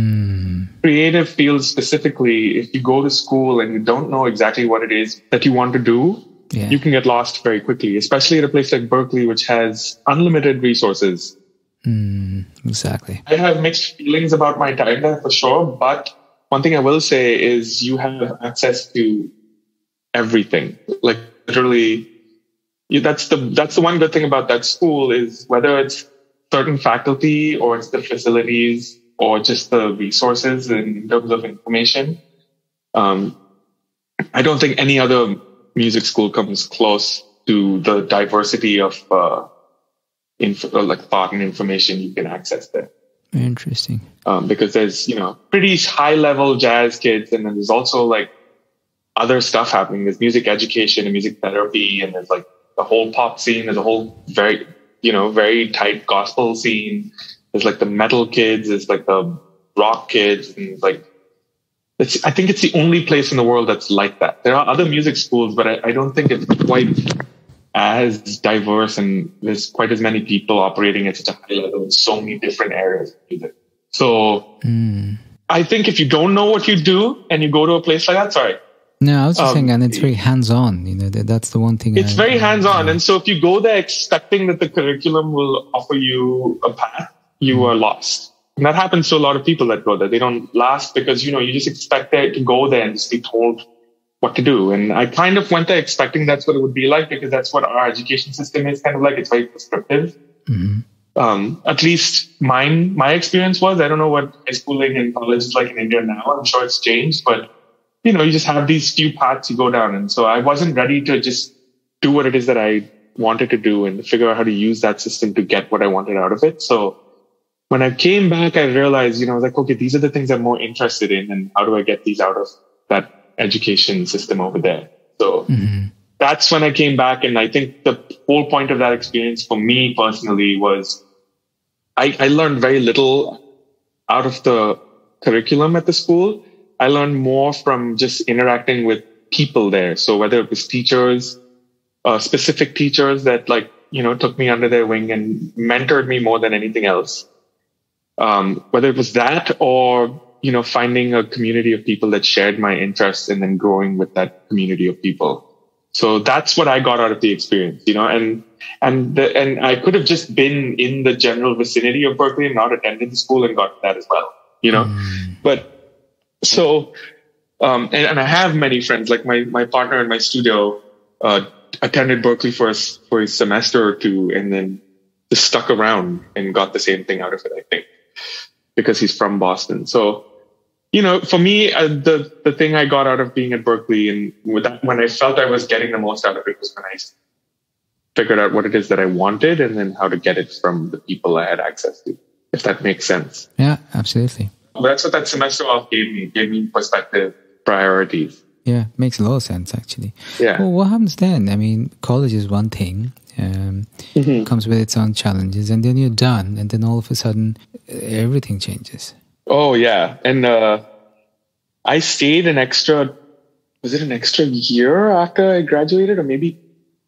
creative fields specifically, if you go to school and you don't know exactly what it is that you want to do, you can get lost very quickly, especially at a place like Berklee, which has unlimited resources. Exactly. I have mixed feelings about my time there for sure. But one thing I will say is you have access to everything. Like literally, that's the one good thing about that school is whether it's certain faculty or it's the facilities or just the resources in terms of information. I don't think any other music school comes close to the diversity of like thought and information you can access there. Interesting. Because there's, pretty high level jazz kids, and then there's also like other stuff happening. There's music education and music therapy, and there's like the whole pop scene. There's a whole very tight gospel scene. There's like the metal kids. There's like the rock kids, and like I think it's the only place in the world that's like that. There are other music schools, but I don't think it's quite as diverse, and there's quite as many people operating at such a high level in so many different areas of music. So I think if you don't know what you do and you go to a place like that, sorry. No, I was just saying, and it's very hands-on. That's the one thing. It's very hands-on, and so if you go there expecting that the curriculum will offer you a path, you are lost. And that happens to a lot of people that go there. They don't last because you just expect to go there and just be told what to do. And I kind of went there expecting that's what it would be like, because that's what our education system is kind of like. It's very prescriptive. At least my experience was. I don't know what high schooling and college is like in India now. I'm sure it's changed, but you just have these few paths you go down. And so I wasn't ready to just do what it is that I wanted to do and figure out how to use that system to get what I wanted out of it. So when I came back, I realized, I was like, okay, these are the things I'm more interested in, and how do I get these out of that education system over there? So that's when I came back. And I think the whole point of that experience for me personally was I learned very little out of the curriculum at the school. I learned more from just interacting with people there. So whether it was teachers, specific teachers that took me under their wing and mentored me more than anything else. Whether it was that or, finding a community of people that shared my interests and then growing with that community of people. So that's what I got out of the experience, and I could have just been in the general vicinity of Berklee and not attended the school and got that as well, but so, and I have many friends, like my partner in my studio, attended Berklee for a semester or two and then just stuck around and got the same thing out of it, I think, because he's from Boston. So, for me, the thing I got out of being at Berklee and when I felt I was getting the most out of it was when I figured out what it is that I wanted and then how to get it from the people I had access to, if that makes sense. Yeah, absolutely. But that's what that semester off gave me perspective, priorities. Yeah, makes a lot of sense, actually. Yeah. Well, what happens then? I mean, college is one thing. Comes with its own challenges, and then you're done, and then all of a sudden, everything changes. Oh, yeah. And I stayed was it an extra year after I graduated? Or maybe,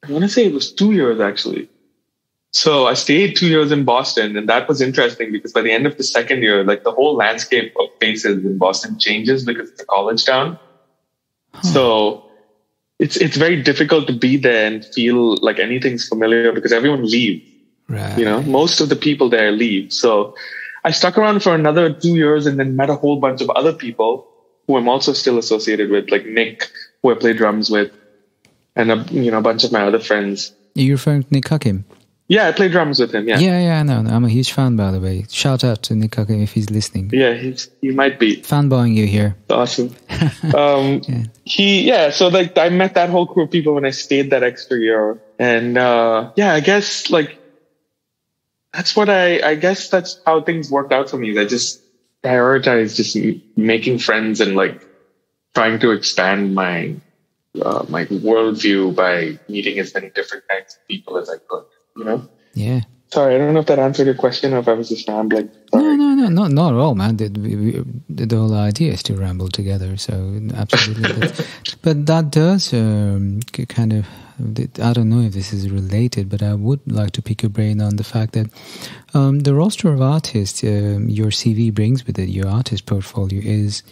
I want to say it was 2 years, actually. So I stayed 2 years in Boston, and that was interesting because by the end of the second year, like the whole landscape of faces in Boston changes because it's a college town. So it's very difficult to be there and feel like anything's familiar because everyone leaves. Right. Most of the people there leave. So I stuck around for another 2 years and then met a whole bunch of other people who I'm also still associated with, like Nick, who I play drums with, and a bunch of my other friends. You're referring to Nick Hakim? Yeah, I play drums with him. Yeah, I know. I'm a huge fan, by the way. Shout out to Nick Hakim if he's listening. Yeah, he might be fanboying you here. Awesome. So like I met that whole crew of people when I stayed that extra year, and I guess like that's how things worked out for me. I just prioritized just making friends and like trying to expand my worldview by meeting as many different kinds of people as I could. Yeah. Sorry, I don't know if that answered your question or if I was just rambling. Sorry. No, not at all, man. The whole idea is to ramble together, so absolutely. But that does kind of I don't know if this is related, but I would like to pick your brain on the fact that the roster of artists your CV brings with it, your artist portfolio, is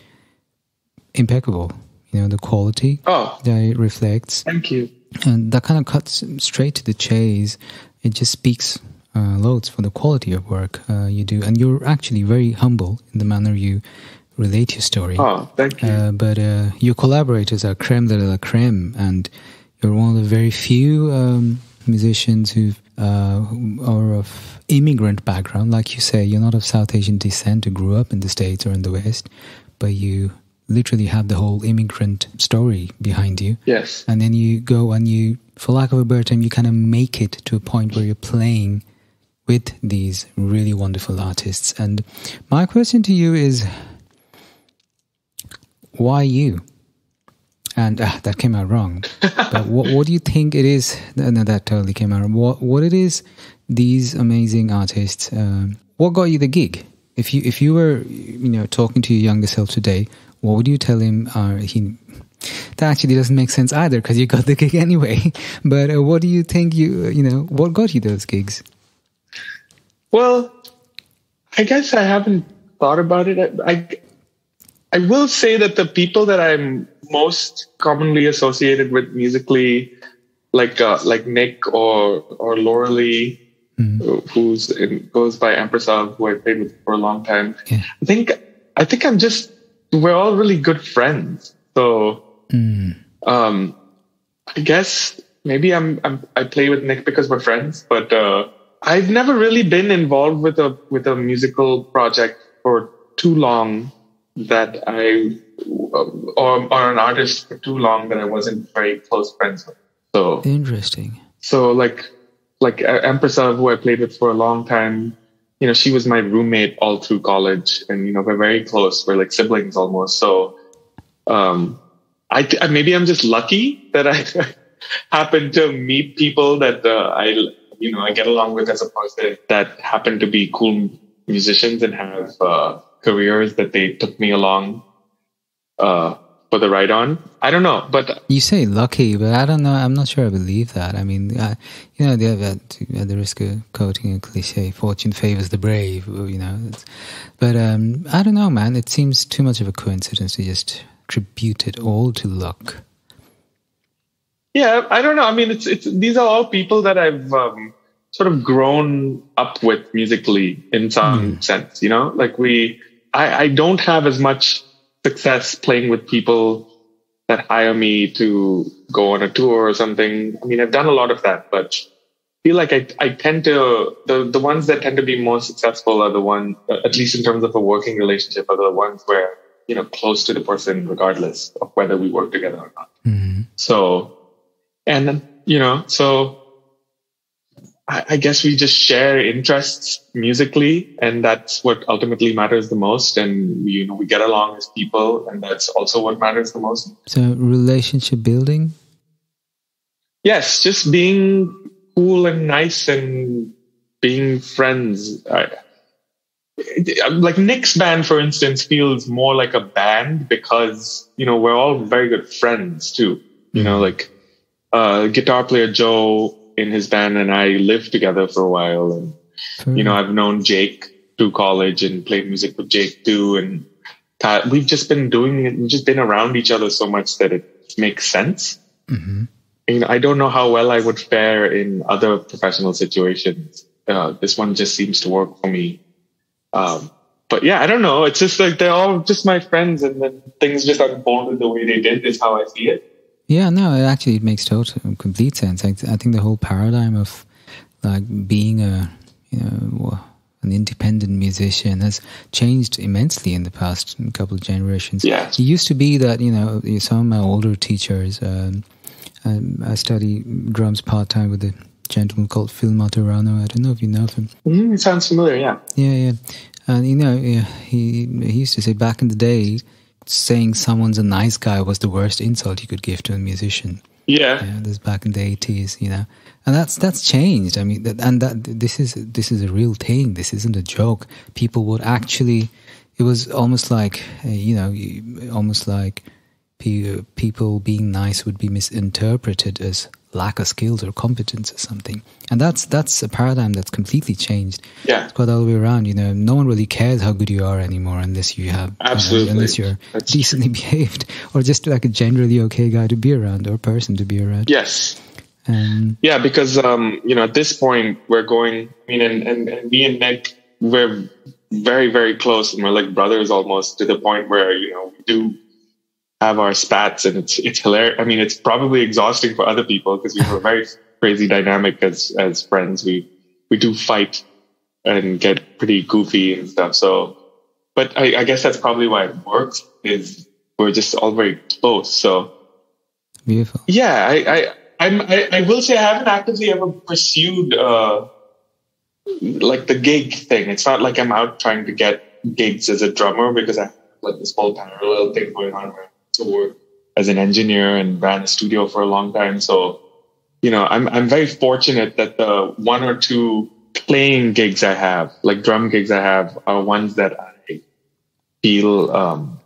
impeccable. You know, the quality that it reflects. Thank you. And that kind of cuts straight to the chase. It just speaks loads for the quality of work you do. And you're actually very humble in the manner you relate your story. Oh, thank you. But your collaborators are creme de la creme, and you're one of the very few musicians who are of immigrant background. Like you say, you're not of South Asian descent who grew up in the States or in the West, but you literally have the whole immigrant story behind you. Yes. And then you go and you, for lack of a better term, you kind of make it to a point where you're playing with these really wonderful artists. And my question to you is, why you? And that came out wrong. But what do you think it is? No, that totally came out wrong. What it is, these amazing artists, what got you the gig? If you were, talking to your younger self today, what would you tell him? That actually doesn't make sense either, because you got the gig anyway. But what do you think what got you those gigs? Well, I guess I haven't thought about it. I will say that the people that I'm most commonly associated with musically, like Nick or Laurelie, goes by Empress, who I played with for a long time. Yeah. I think we're all really good friends. So I guess maybe I play with Nick because we're friends, but I've never really been involved with a musical project for too long that or an artist for too long that I wasn't very close friends with. So interesting. So like Empress, who I played with for a long time, she was my roommate all through college, and we're very close. We're like siblings almost. So maybe I'm just lucky that I happen to meet people that I get along with as a person that happen to be cool musicians and have careers that they took me along for the ride on. I don't know, but you say lucky, but I don't know. I'm not sure I believe that. I mean, at the risk of quoting a cliche, fortune favors the brave. But I don't know, man. It seems too much of a coincidence to just attribute it all to luck. Yeah, I don't know. I mean, these are all people that I've sort of grown up with musically in some sense. Like I don't have as much success playing with people that hire me to go on a tour or something. I mean, I've done a lot of that, but I feel like I tend to, the ones that tend to be more successful are the ones, at least in terms of a working relationship, are the ones where, close to the person regardless of whether we work together or not. Mm-hmm. So, and then, so I guess we just share interests musically, and that's what ultimately matters the most. And we get along as people, and that's also what matters the most. So relationship building? Yes, just being cool and nice and being friends. Like Nick's band, for instance, feels more like a band because, we're all very good friends too. Like guitar player Joe in his band and I lived together for a while, and I've known Jake through college and played music with Jake too, and we've just been doing it. We've just been around each other so much that it makes sense. Mm-hmm. I don't know how well I would fare in other professional situations. This one just seems to work for me. But yeah, I don't know. It's just like they're all just my friends, and then things just unfolded the way they did is how I see it. Yeah, no, it makes complete sense. I think the whole paradigm of like being an independent musician has changed immensely in the past couple of generations. Yeah. It used to be that, some of my older teachers, I study drums part-time with a gentleman called Phil Maturano. I don't know if you know of him. It sounds familiar, yeah. Yeah. And, he used to say back in the day, saying someone's a nice guy was the worst insult you could give to a musician. Yeah. This back in the 80s, and that's changed. I mean, this is a real thing. This isn't a joke. People would actually, it was almost like, almost like people being nice would be misinterpreted as lack of skills or competence or something. And that's a paradigm that's completely changed. Yeah. It's quite all the way around. No one really cares how good you are anymore unless you have, absolutely, unless you're decently behaved or just like a generally okay guy to be around or person to be around. Yes. Yeah, because at this point we're going. I mean, and me and Nick, we're very, very close, and we're like brothers almost, to the point where we do have our spats, and it's hilarious. I mean, it's probably exhausting for other people because we have a very crazy dynamic as friends. We do fight and get pretty goofy and stuff. So, but I guess that's probably why it works. Is we're just all very close. So beautiful. Yeah, I will say I haven't actively ever pursued like the gig thing. It's not like I'm out trying to get gigs as a drummer, because I have like this whole parallel thing going on where I to work as an engineer and ran a studio for a long time. So, I'm very fortunate that the one or two playing gigs I have, like drum gigs I have, are ones that I feel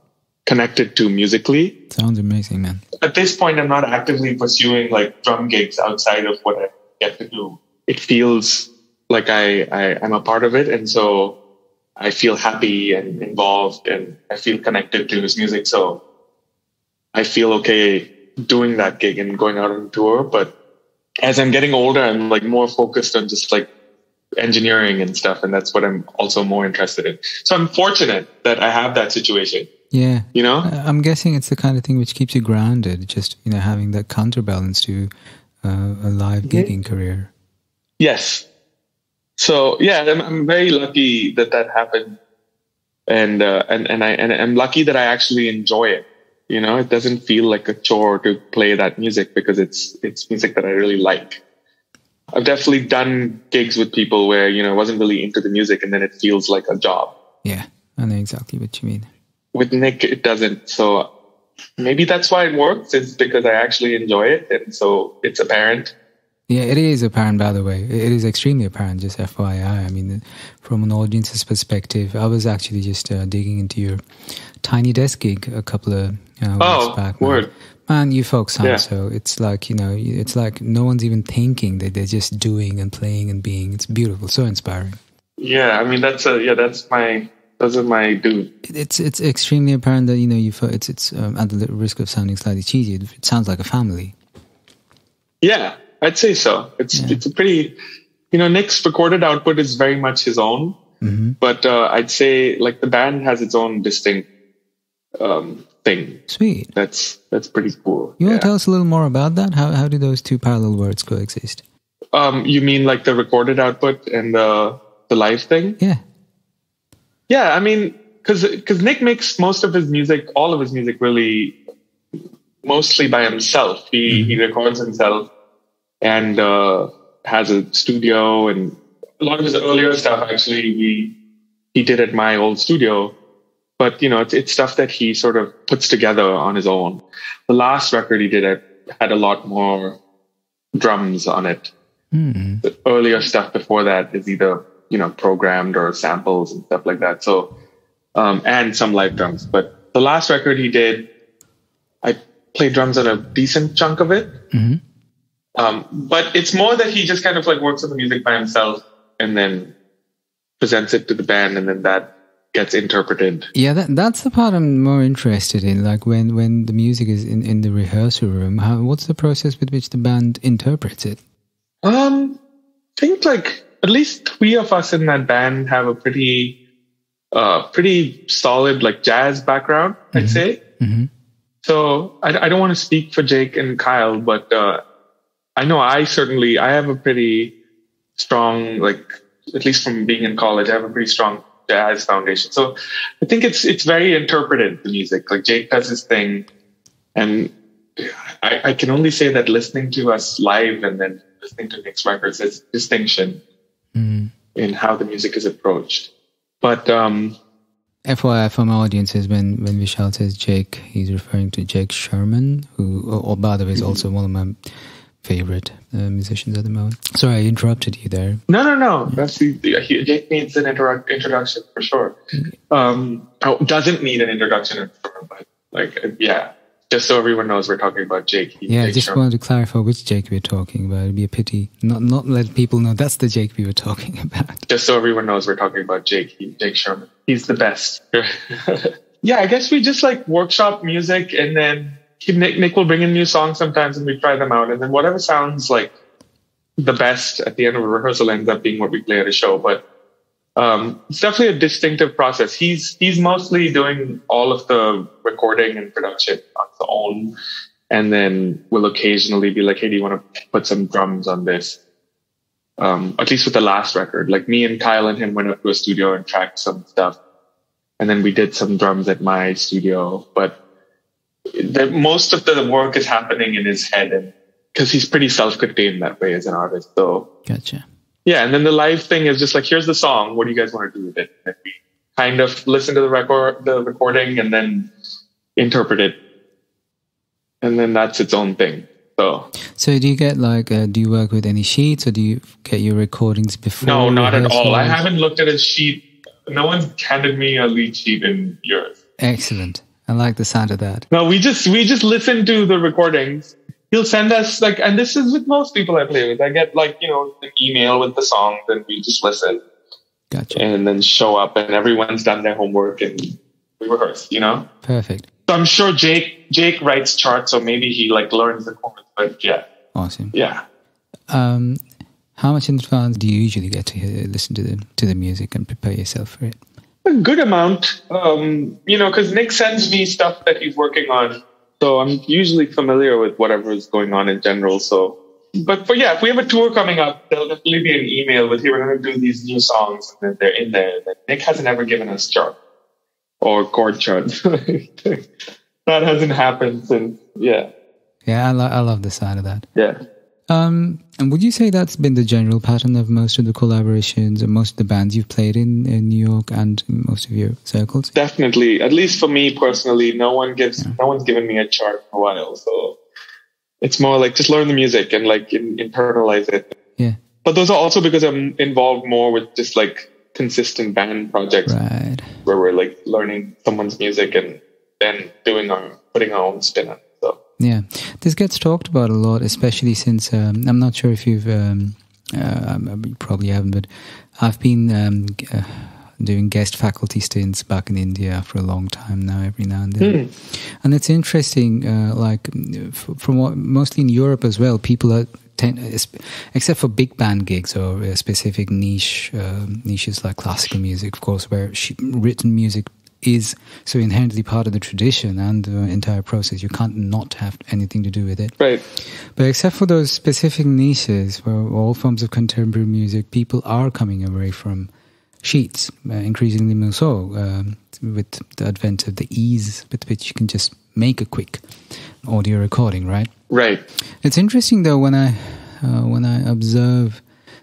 connected to musically. Sounds amazing, man. At this point, I'm not actively pursuing like drum gigs outside of what I get to do. It feels like I'm a part of it. And so I feel happy and involved, and I feel connected to his music. So I feel okay doing that gig and going out on tour. But as I'm getting older, I'm like more focused on just like engineering and stuff. And that's what I'm also more interested in. So I'm fortunate that I have that situation. Yeah. I'm guessing it's the kind of thing which keeps you grounded, just, having that counterbalance to a live gigging career. Yes. So yeah, I'm very lucky that happened. And I'm lucky that I actually enjoy it. It doesn't feel like a chore to play that music, because it's music that I really like. I've definitely done gigs with people where, I wasn't really into the music, and then it feels like a job. Yeah, I know exactly what you mean. With Nick, it doesn't. So maybe that's why it works. It's because I actually enjoy it. And so it's apparent. Yeah, it is apparent, by the way. It is extremely apparent, just FYI. I mean, from an audience's perspective, I was actually just digging into your Tiny Desk gig a couple of weeks back. Word. Man, you folks sound so. It's like, it's like no one's even thinking, that they're just doing and playing and being. It's beautiful, so inspiring. Yeah, I mean, those are my dude. It's extremely apparent that, it's at the risk of sounding slightly cheesy, it sounds like a family. Yeah, I'd say so. It's a pretty, Nick's recorded output is very much his own, but I'd say like the band has its own distinct thing. Sweet. That's pretty cool. You want to tell us a little more about that? How do those two parallel worlds coexist? You mean like the recorded output and the live thing? Yeah. Yeah, I mean, because Nick makes most of his music, all of his music, really mostly by himself. He records himself and has a studio, and a lot of his earlier stuff actually he did at my old studio. But it's stuff that he sort of puts together on his own. The last record he did had a lot more drums on it. The earlier stuff before that is either programmed or samples and stuff like that. So, and some live drums. But the last record he did, I played drums on a decent chunk of it. But it's more that he just kind of like works on the music by himself and then presents it to the band, and then that gets interpreted. Yeah, that's the part I'm more interested in. Like when the music is in the rehearsal room, what's the process with which the band interprets it? I think like at least 3 of us in that band have a pretty solid like jazz background, I'd say. So I don't want to speak for Jake and Kyle, but I know I have a pretty strong, like, at least from being in college, I have a pretty strong jazz foundation. So I think it's very interpreted, the music. Like Jake does his thing, and I can only say that listening to us live and then listening to Nick's records, there's distinction in how the music is approached. But FYI for my audiences, when Vishal says Jake, he's referring to Jake Sherman, who, by the way, is also one of my favorite musicians at the moment. Sorry, I interrupted you there. No. Jake needs an introduction for sure. Doesn't need an introduction, but like, yeah. Just so everyone knows, we're talking about Jake. Yeah, Jake I just Sherman. wanted to clarify which Jake we're talking about. It'd be a pity not let people know that's the Jake we were talking about. Just so everyone knows, we're talking about Jake Sherman. He's the best. Yeah, I guess we just like workshop music, and then Nick will bring in new songs sometimes, and we try them out, and then whatever sounds like the best at the end of a rehearsal ends up being what we play at a show. But it's definitely a distinctive process. He's mostly doing all of the recording and production on his own, and then we'll occasionally be like, hey, do you want to put some drums on this? At least with the last record, like me and Kyle and him went up to a studio and tracked some stuff, and then we did some drums at my studio. But most of the work is happening in his head, and because he's pretty self-contained that way as an artist. So Gotcha. yeah, and then the live thing is just like, here's the song. What do you guys want to do with it? And we kind of listen to the recording, and then interpret it, and then that's its own thing. So do you get like, do you work with any sheets, or do you get your recordings before? No, not at all. I haven't looked at a sheet. No one's handed me a lead sheet in years. Excellent. I like the sound of that. No, we just listen to the recordings. He'll send us like, and this is with most people I play with. I get like, an email with the songs, and we just listen. Gotcha. And then show up, and everyone's done their homework, and we rehearse, Perfect. So I'm sure Jake writes charts, so maybe he like learns the chords, but yeah. Awesome. Yeah. How much in advance do you usually get to listen to the music and prepare yourself for it? A good amount, because Nick sends me stuff that he's working on. So I'm usually familiar with whatever is going on in general. So, but yeah, if we have a tour coming up, there'll definitely be an email with, hey, we're going to do these new songs, and then they're in there. Like, Nick hasn't ever given us chart or chord charts. That hasn't happened since, yeah. Yeah, I love the sound of that. Yeah. And would you say that's been the general pattern of most of the collaborations or most of the bands you've played in New York and most of your circles? Definitely. At least for me personally, no one's given me a chart in a while. So it's more like just learn the music and like internalize it. Yeah. But those are also because I'm involved more with just like consistent band projects, right, where we're like learning someone's music and then putting our own spin on it. So yeah, this gets talked about a lot, especially since I'm not sure if you've you probably haven't, but I've been doing guest faculty stints back in India for a long time now, every now and then. And it's interesting, from what mostly in Europe as well, people are except for big band gigs or specific niches like classical music, of course, where written music is so inherently part of the tradition and the entire process. You can't not have anything to do with it. Right. But except for those specific niches where all forms of contemporary music, people are coming away from sheets, increasingly more so, with the advent of the ease with which you can just make a quick audio recording, right? Right. It's interesting though when I observe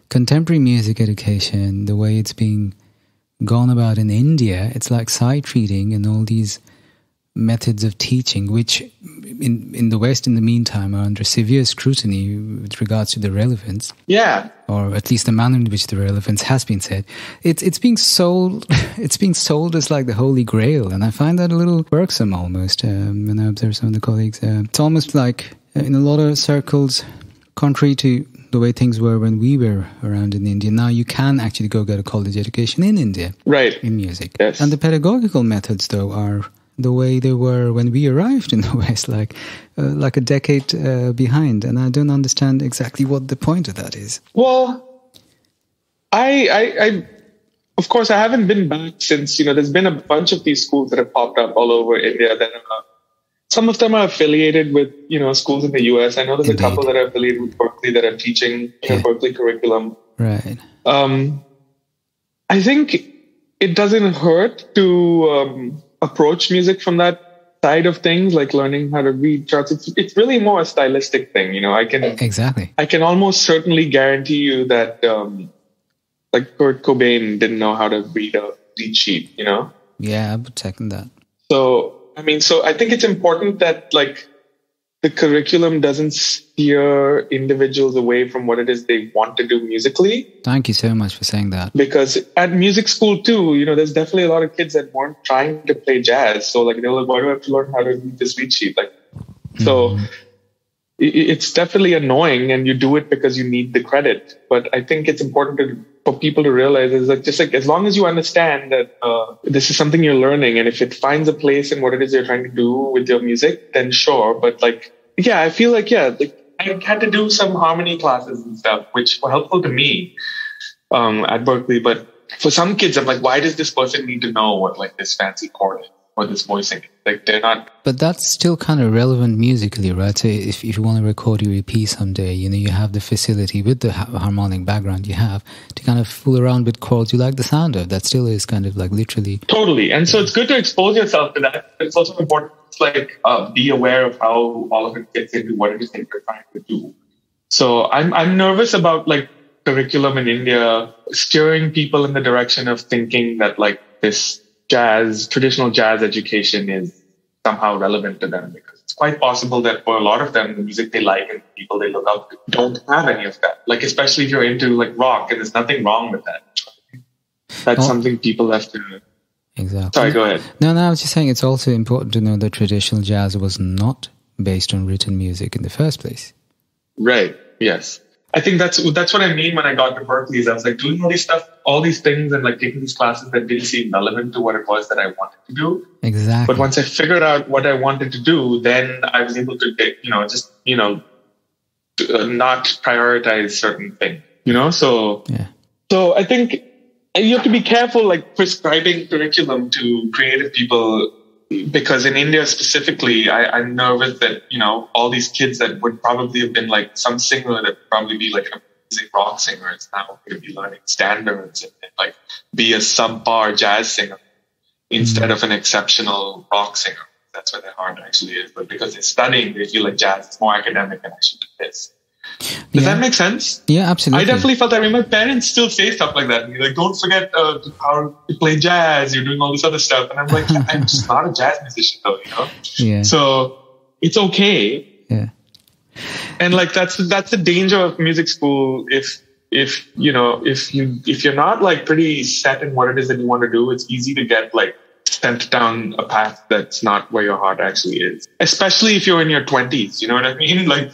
contemporary music education, the way it's being gone about in India, it's like sight reading and all these methods of teaching, which in the West, in the meantime, are under severe scrutiny with regards to the relevance. Yeah. Or at least the manner in which the relevance has been said. It's being sold. It's being sold as like the holy grail, and I find that a little irksome almost when I observe some of the colleagues. It's almost like in a lot of circles, contrary to the way things were when we were around in India. Now you can actually go get a college education in India, right, in music. Yes. And the pedagogical methods, though, are the way they were when we arrived in the West, like a decade behind. And I don't understand exactly what the point of that is. Well, I of course, I haven't been back since, there's been a bunch of these schools that have popped up all over India that some of them are affiliated with, schools in the US. I know there's Indeed. a couple that are affiliated with Berklee that are teaching Berklee curriculum. Right. I think it doesn't hurt to approach music from that side of things, like learning how to read charts. It's really more a stylistic thing, Exactly. I can almost certainly guarantee you that like Kurt Cobain didn't know how to read a lead sheet, Yeah, I would second that. So I think it's important that like the curriculum doesn't steer individuals away from what it is they want to do musically. Thank you so much for saying that. Because at music school too, there's definitely a lot of kids that weren't trying to play jazz. So like, they're like, why do I have to learn how to read this read sheet? Like, So it's definitely annoying, and you do it because you need the credit. But I think it's important for people to realize is that just like as long as you understand that this is something you're learning, and if it finds a place in what it is you're trying to do with your music, then sure. But like, yeah, I feel like, I had to do some harmony classes and stuff, which were helpful to me at Berklee. But for some kids, I'm like, why does this person need to know what like this fancy chord is or this voicing? Like they're not. But that's still kind of relevant musically, right? So if you want to record your EP someday, you have the facility with the harmonic background you have to kind of fool around with chords you like the sound of. That still is kind of like literally. Totally. And so it's good to expose yourself to that. It's also important to like be aware of how all of it fits into what it is that you're trying to do. So I'm nervous about like curriculum in India steering people in the direction of thinking that like this traditional jazz education is somehow relevant to them, because it's quite possible that for a lot of them, the music they like and people they look up to don't have any of that. Like, especially if you're into like rock, and there's nothing wrong with that. That's something people have to. Exactly. Sorry, go ahead. No, I was just saying it's also important to know that traditional jazz was not based on written music in the first place. Right. Yes. I think that's what I mean when I got to Berklee. Is I was like doing all these things, and like taking these classes that didn't seem relevant to what it was that I wanted to do. Exactly. But once I figured out what I wanted to do, then I was able to get, not prioritize certain things. So yeah. So I think you have to be careful, like prescribing curriculum to creative people. Because in India specifically, I'm nervous that, all these kids that would probably have been like some singer that would probably be like an amazing rock singer is now going to be learning standards and like be a subpar jazz singer instead of an exceptional rock singer. That's where their heart actually is. But because they're studying, they feel like jazz is more academic and I should do this. Does that make sense? Yeah, absolutely. I definitely felt that. I mean, my parents still say stuff like that. Like, don't forget how to play jazz. You're doing all this other stuff. And I'm like, I'm just not a jazz musician though, Yeah. So it's okay. Yeah. And like, that's the danger of music school. If you're not like pretty set in what it is that you want to do, it's easy to get like sent down a path that's not where your heart actually is. Especially if you're in your 20s. You know what I mean? Like,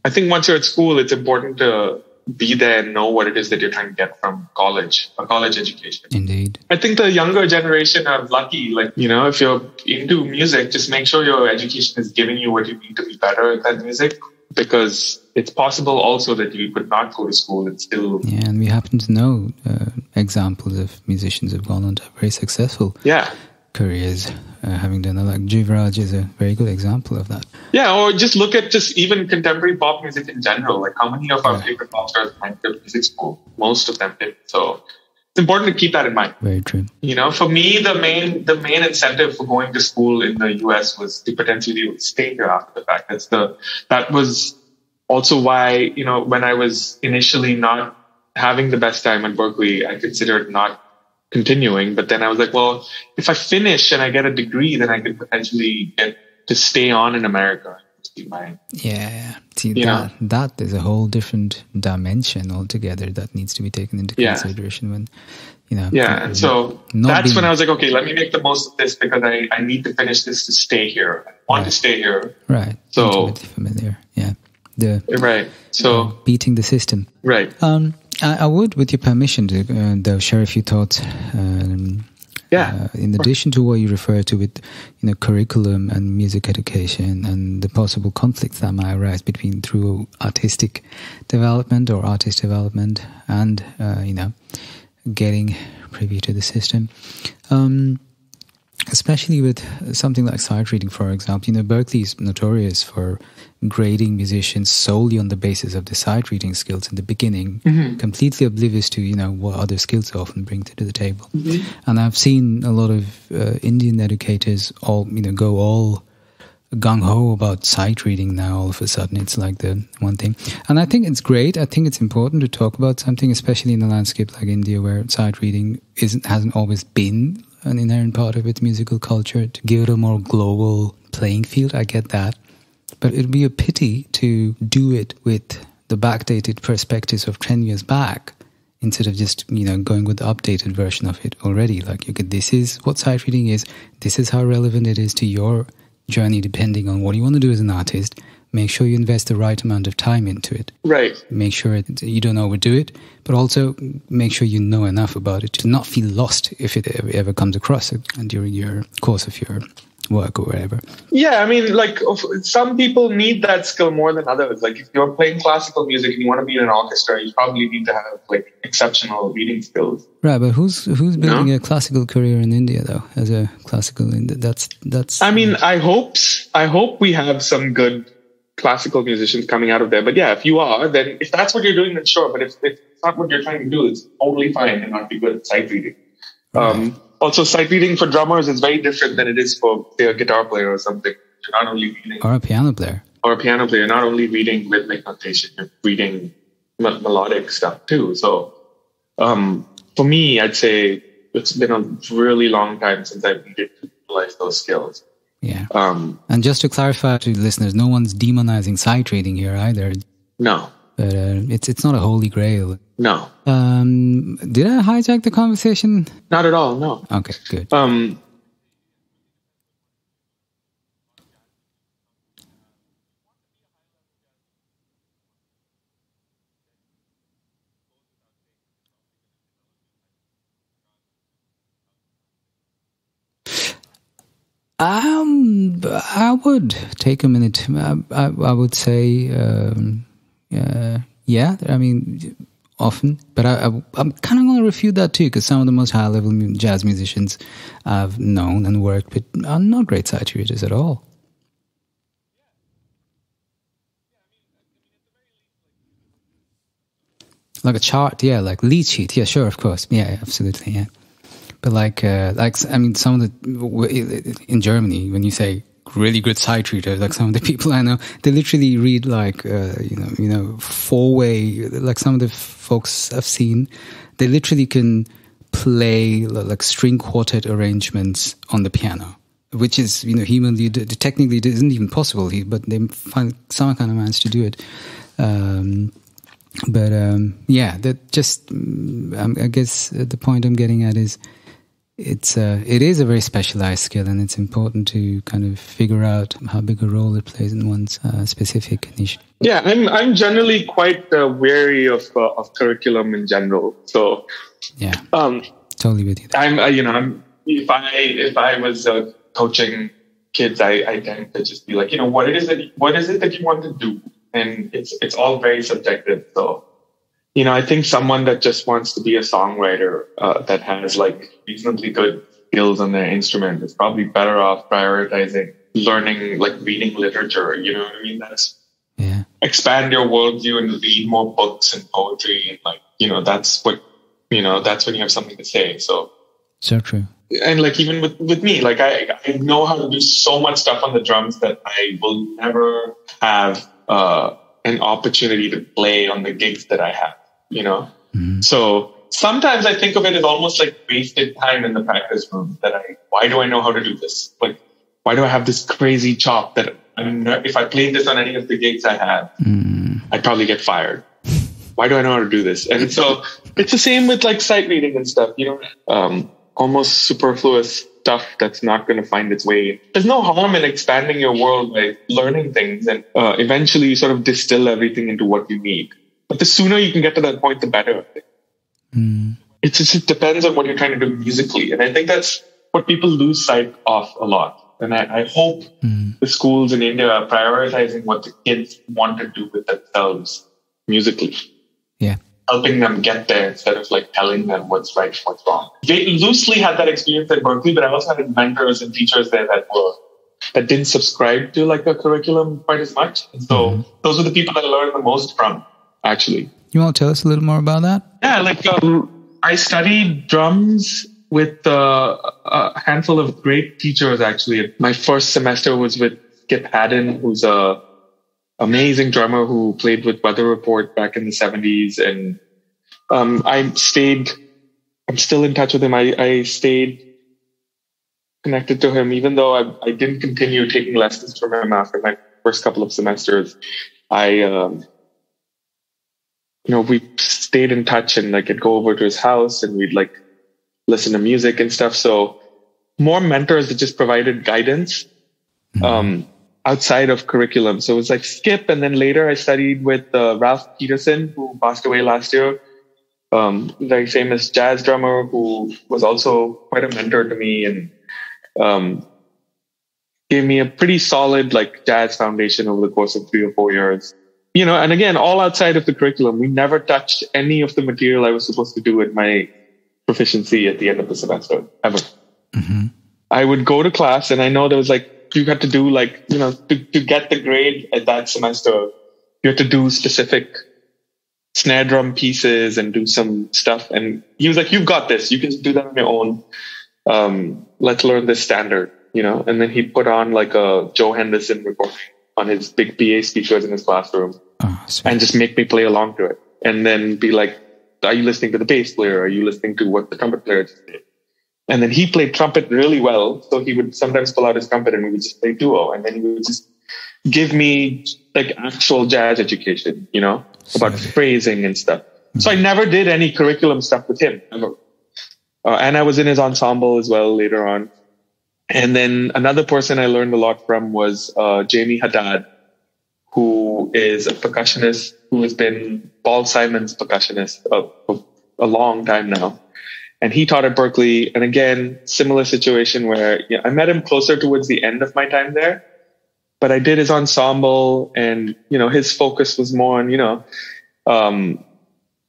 I think once you're at school, it's important to be there and know what it is that you're trying to get from college, a college education. Indeed. I think the younger generation are lucky. Like, if you're into music, just make sure your education is giving you what you need to be better at that music, because it's possible also that you could not go to school and still. Yeah, and we happen to know examples of musicians who've gone on to have very successful careers, having done that. Like Jivraj is a very good example of that. Yeah, or just look at even contemporary pop music in general. Like how many of our favorite pop stars went to music school? Most of them did. So it's important to keep that in mind. Very true. For me, the main incentive for going to school in the US was to potentially stay here after the fact. That was also why, when I was initially not having the best time at Berklee, I considered not continuing. But then I was like, well, if I finish and I get a degree, then I could potentially get to stay on in America. Yeah. See, that is a whole different dimension altogether that needs to be taken into consideration when, Yeah, and so that's when I was like, okay, let me make the most of this, because I need to finish this to stay here. I want to stay here. Right. So familiar. Yeah. So beating the system. Right. I would, with your permission, though, share a few thoughts. In addition to what you refer to with, curriculum and music education and the possible conflicts that might arise through artistic development or artist development and, getting privy to the system. Especially with something like sight reading, for example. Berklee is notorious for grading musicians solely on the basis of the sight reading skills in the beginning, completely oblivious to, what other skills they often bring to the table. And I've seen a lot of Indian educators go all gung-ho about sight reading now. All of a sudden, it's like the one thing. And I think it's great. I think it's important to talk about something, especially in a landscape like India, where sight reading hasn't always been an inherent part of its musical culture, to give it a more global playing field. I get that. But it'd be a pity to do it with the backdated perspectives of 10 years back instead of just, going with the updated version of it already. Like, this is what sight reading is. This is how relevant it is to your journey depending on what you want to do as an artist. Make sure you invest the right amount of time into it. Right. Make sure you don't overdo it, but also make sure you know enough about it to not feel lost if it ever comes across it during your course of your work or whatever. Yeah, I mean, like some people need that skill more than others. Like if you're playing classical music and you want to be in an orchestra, you probably need to have like exceptional reading skills. Right, but who's building a classical career in India though? As a classical, that's. I mean, I hope we have some good classical musicians coming out of there. But yeah, if you are, then if that's what you're doing, then sure. But if it's not what you're trying to do, it's totally fine and not be good at sight reading. Right. Also, sight reading for drummers is very different than it is for, say, a guitar player or something. You're not only reading... Or a piano player. You're not only reading rhythmic notation, you're reading melodic stuff too. So, for me, I'd say it's been a really long time since I've needed to utilize those skills. Yeah. And just to clarify to listeners, no one's demonizing sight reading here either. No. But it's not a holy grail. No. Did I hijack the conversation? Not at all, no. Okay, good. I would take a minute. I would say, yeah. I mean, often, but I'm kind of going to refute that too, because some of the most high-level jazz musicians I've known and worked with are not great sight readers at all. Like a chart, yeah, like lead sheet, yeah, sure, of course, yeah, absolutely, yeah. But I mean, some of the in Germany, when you say really good sight readers, like some of the people I know, they literally read like four-way. Like some of the folks I've seen, they literally can play like string quartet arrangements on the piano, which is humanly, technically it isn't even possible. But they somehow kind of managed to do it. Yeah, that just I guess the point I'm getting at is it is a very specialized skill, and it's important to kind of figure out how big a role it plays in one's specific niche. Yeah, I'm generally quite wary of curriculum in general. So yeah, totally with you. If I was coaching kids, I tend to just be like, what is it that you want to do, and it's all very subjective. So. I think someone that just wants to be a songwriter that has like reasonably good skills on their instrument is probably better off prioritizing learning, like reading literature. You know what I mean? That's expand your worldview and read more books and poetry, and that's what that's when you have something to say. So true. And like even with me, like I know how to do so much stuff on the drums that I will never have an opportunity to play on the gigs that I have. Mm-hmm. So sometimes I think of it as almost like wasted time in the practice room. Why do I know how to do this? Like, why do I have this crazy chop that if I played this on any of the gigs I have, I'd probably get fired. Why do I know how to do this? And so it's the same with like sight reading and stuff, almost superfluous stuff that's not going to find its way. There's no harm in expanding your world by learning things, and eventually you sort of distill everything into what you need. But the sooner you can get to that point, the better. It depends on what you're trying to do musically. And I think that's what people lose sight of a lot. And I hope the schools in India are prioritizing what the kids want to do with themselves musically. Yeah. Helping them get there instead of like telling them what's right and what's wrong. They loosely had that experience at Berklee, but I also had mentors and teachers there that didn't subscribe to like a curriculum quite as much. And so those are the people that I learned the most from. Actually, you want to tell us a little more about that? Yeah, like I studied drums with a handful of great teachers. Actually, my first semester was with Skip Haddon, who's a amazing drummer who played with Weather Report back in the 70s, and I'm still in touch with him. I stayed connected to him, even though I didn't continue taking lessons from him after my first couple of semesters. We stayed in touch, and like I'd go over to his house and we'd like listen to music and stuff. So more mentors that just provided guidance outside of curriculum. So it was like skip. And then later I studied with Ralph Peterson, who passed away last year. Very famous jazz drummer who was also quite a mentor to me and gave me a pretty solid like jazz foundation over the course of 3 or 4 years. And again, all outside of the curriculum. We never touched any of the material I was supposed to do at my proficiency at the end of the semester, ever. Mm-hmm. I would go to class and I know there was like, you had to do like, to get the grade at that semester, you had to do specific snare drum pieces and do some stuff. And he was like, you've got this. You can do that on your own. Let's learn this standard, and then he put on like a Joe Henderson recording on his big PA speakers in his classroom and just make me play along to it. And then be like, are you listening to the bass player? Are you listening to what the trumpet player just did? And then he played trumpet really well. So he would sometimes pull out his trumpet and we would just play duo. And then he would just give me like actual jazz education, about phrasing and stuff. Mm-hmm. So I never did any curriculum stuff with him ever. And I was in his ensemble as well later on. And then another person I learned a lot from was Jamie Haddad, who is a percussionist who has been Paul Simon's percussionist for a long time now. And he taught at Berklee. And again, similar situation where I met him closer towards the end of my time there. But I did his ensemble and, his focus was more on,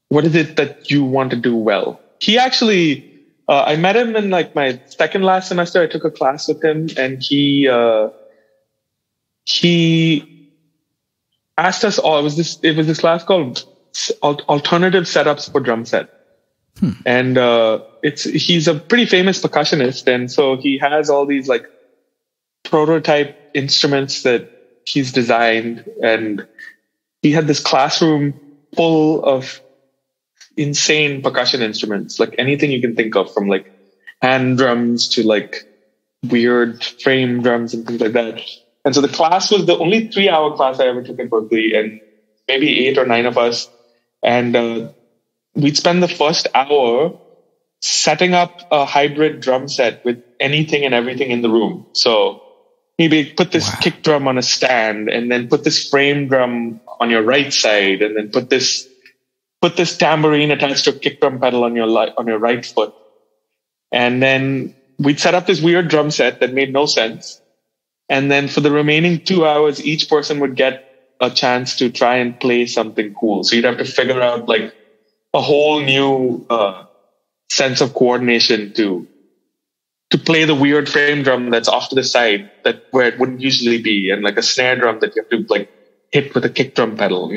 what is it that you want to do well? He actually, I met him in like my second last semester. I took a class with him and he asked us all, it was this class called Alternative Setups for Drum Set. And, he's a pretty famous percussionist. And so he has all these like prototype instruments that he's designed. And he had this classroom full of insane percussion instruments, like anything you can think of, from like hand drums to like weird frame drums and things like that. And so the class was the only 3-hour class I ever took at Berklee, and maybe 8 or 9 of us. And we'd spend the first hour setting up a hybrid drum set with anything and everything in the room. So maybe put this kick drum on a stand, and then put this frame drum on your right side, and then put this tambourine attached to a kick drum pedal on your right foot. And then we'd set up this weird drum set that made no sense. And then for the remaining 2 hours, each person would get a chance to try and play something cool. So you'd have to figure out like a whole new sense of coordination to play the weird frame drum that's off to the side, that where it wouldn't usually be, and like a snare drum that you have to like hit with a kick drum pedal,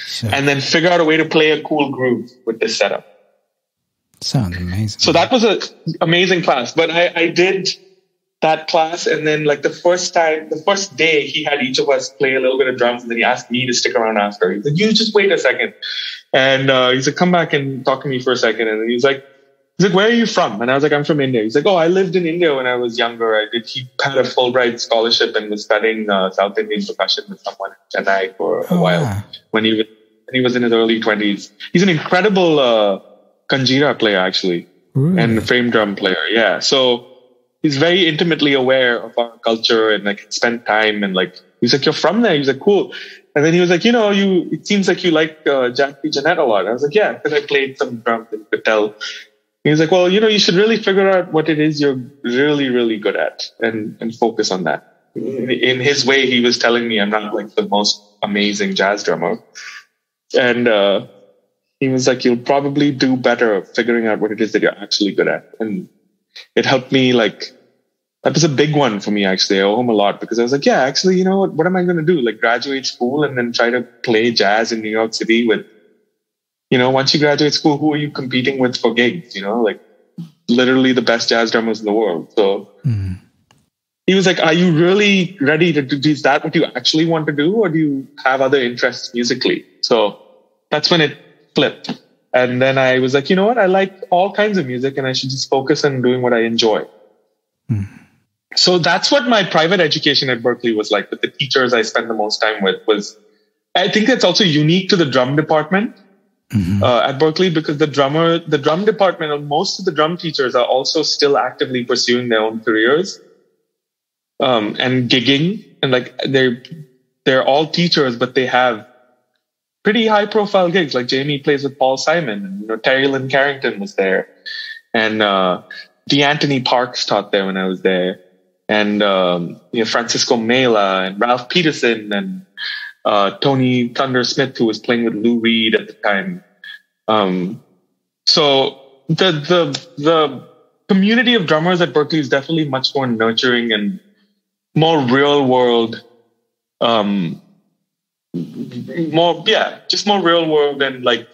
Sure. And then figure out a way to play a cool groove with this setup. Sounds amazing. So that was an amazing class. But I did that class, and then like the first day, he had each of us play a little bit of drums, and then he asked me to stick around after. He's like, you just wait a second. And he's like, come back and talk to me for a second. And then he's like, where are you from? And I was like, I'm from India. He's like, oh, I lived in India when I was younger. He had a Fulbright scholarship and was studying South Indian percussion with someone in Chennai for a while when he was in his early 20s. He's an incredible kanjira player, actually, and frame drum player. Yeah. So he's very intimately aware of our culture and like spent time, and like, he's like, you're from there? He's like, cool. And then he was like, it seems like you like Jack P. Jeanette a lot. I was like, yeah, because I played some drums and you could tell. He was like, well, you should really figure out what it is you're really, really good at and focus on that. In his way, he was telling me I'm not like the most amazing jazz drummer. And he was like, you'll probably do better figuring out what it is that you're actually good at. And it helped me, like, that was a big one for me, actually. I owe him a lot, because I was like, yeah, actually, what am I going to do? Like, graduate school and then try to play jazz in New York City with, once you graduate school, who are you competing with for gigs? Like literally the best jazz drummers in the world. So he was like, are you really ready to do? Is that what you actually want to do? Or do you have other interests musically? So that's when it flipped. And then I was like, you know what? I like all kinds of music, and I should just focus on doing what I enjoy. So that's what my private education at Berklee was like, with the teachers I spent the most time with. I think that's also unique to the drum department. At Berklee, because the drum department, most of the drum teachers are also still actively pursuing their own careers. and gigging, and like they're all teachers, but they have pretty high profile gigs. Like Jamie plays with Paul Simon, and Terry Lynn Carrington was there, and DeAnthony Parks taught there when I was there, and Francisco Mela and Ralph Peterson and Tony Thunder Smith, who was playing with Lou Reed at the time. So the community of drummers at Berklee is definitely much more nurturing and more real world, more real world and like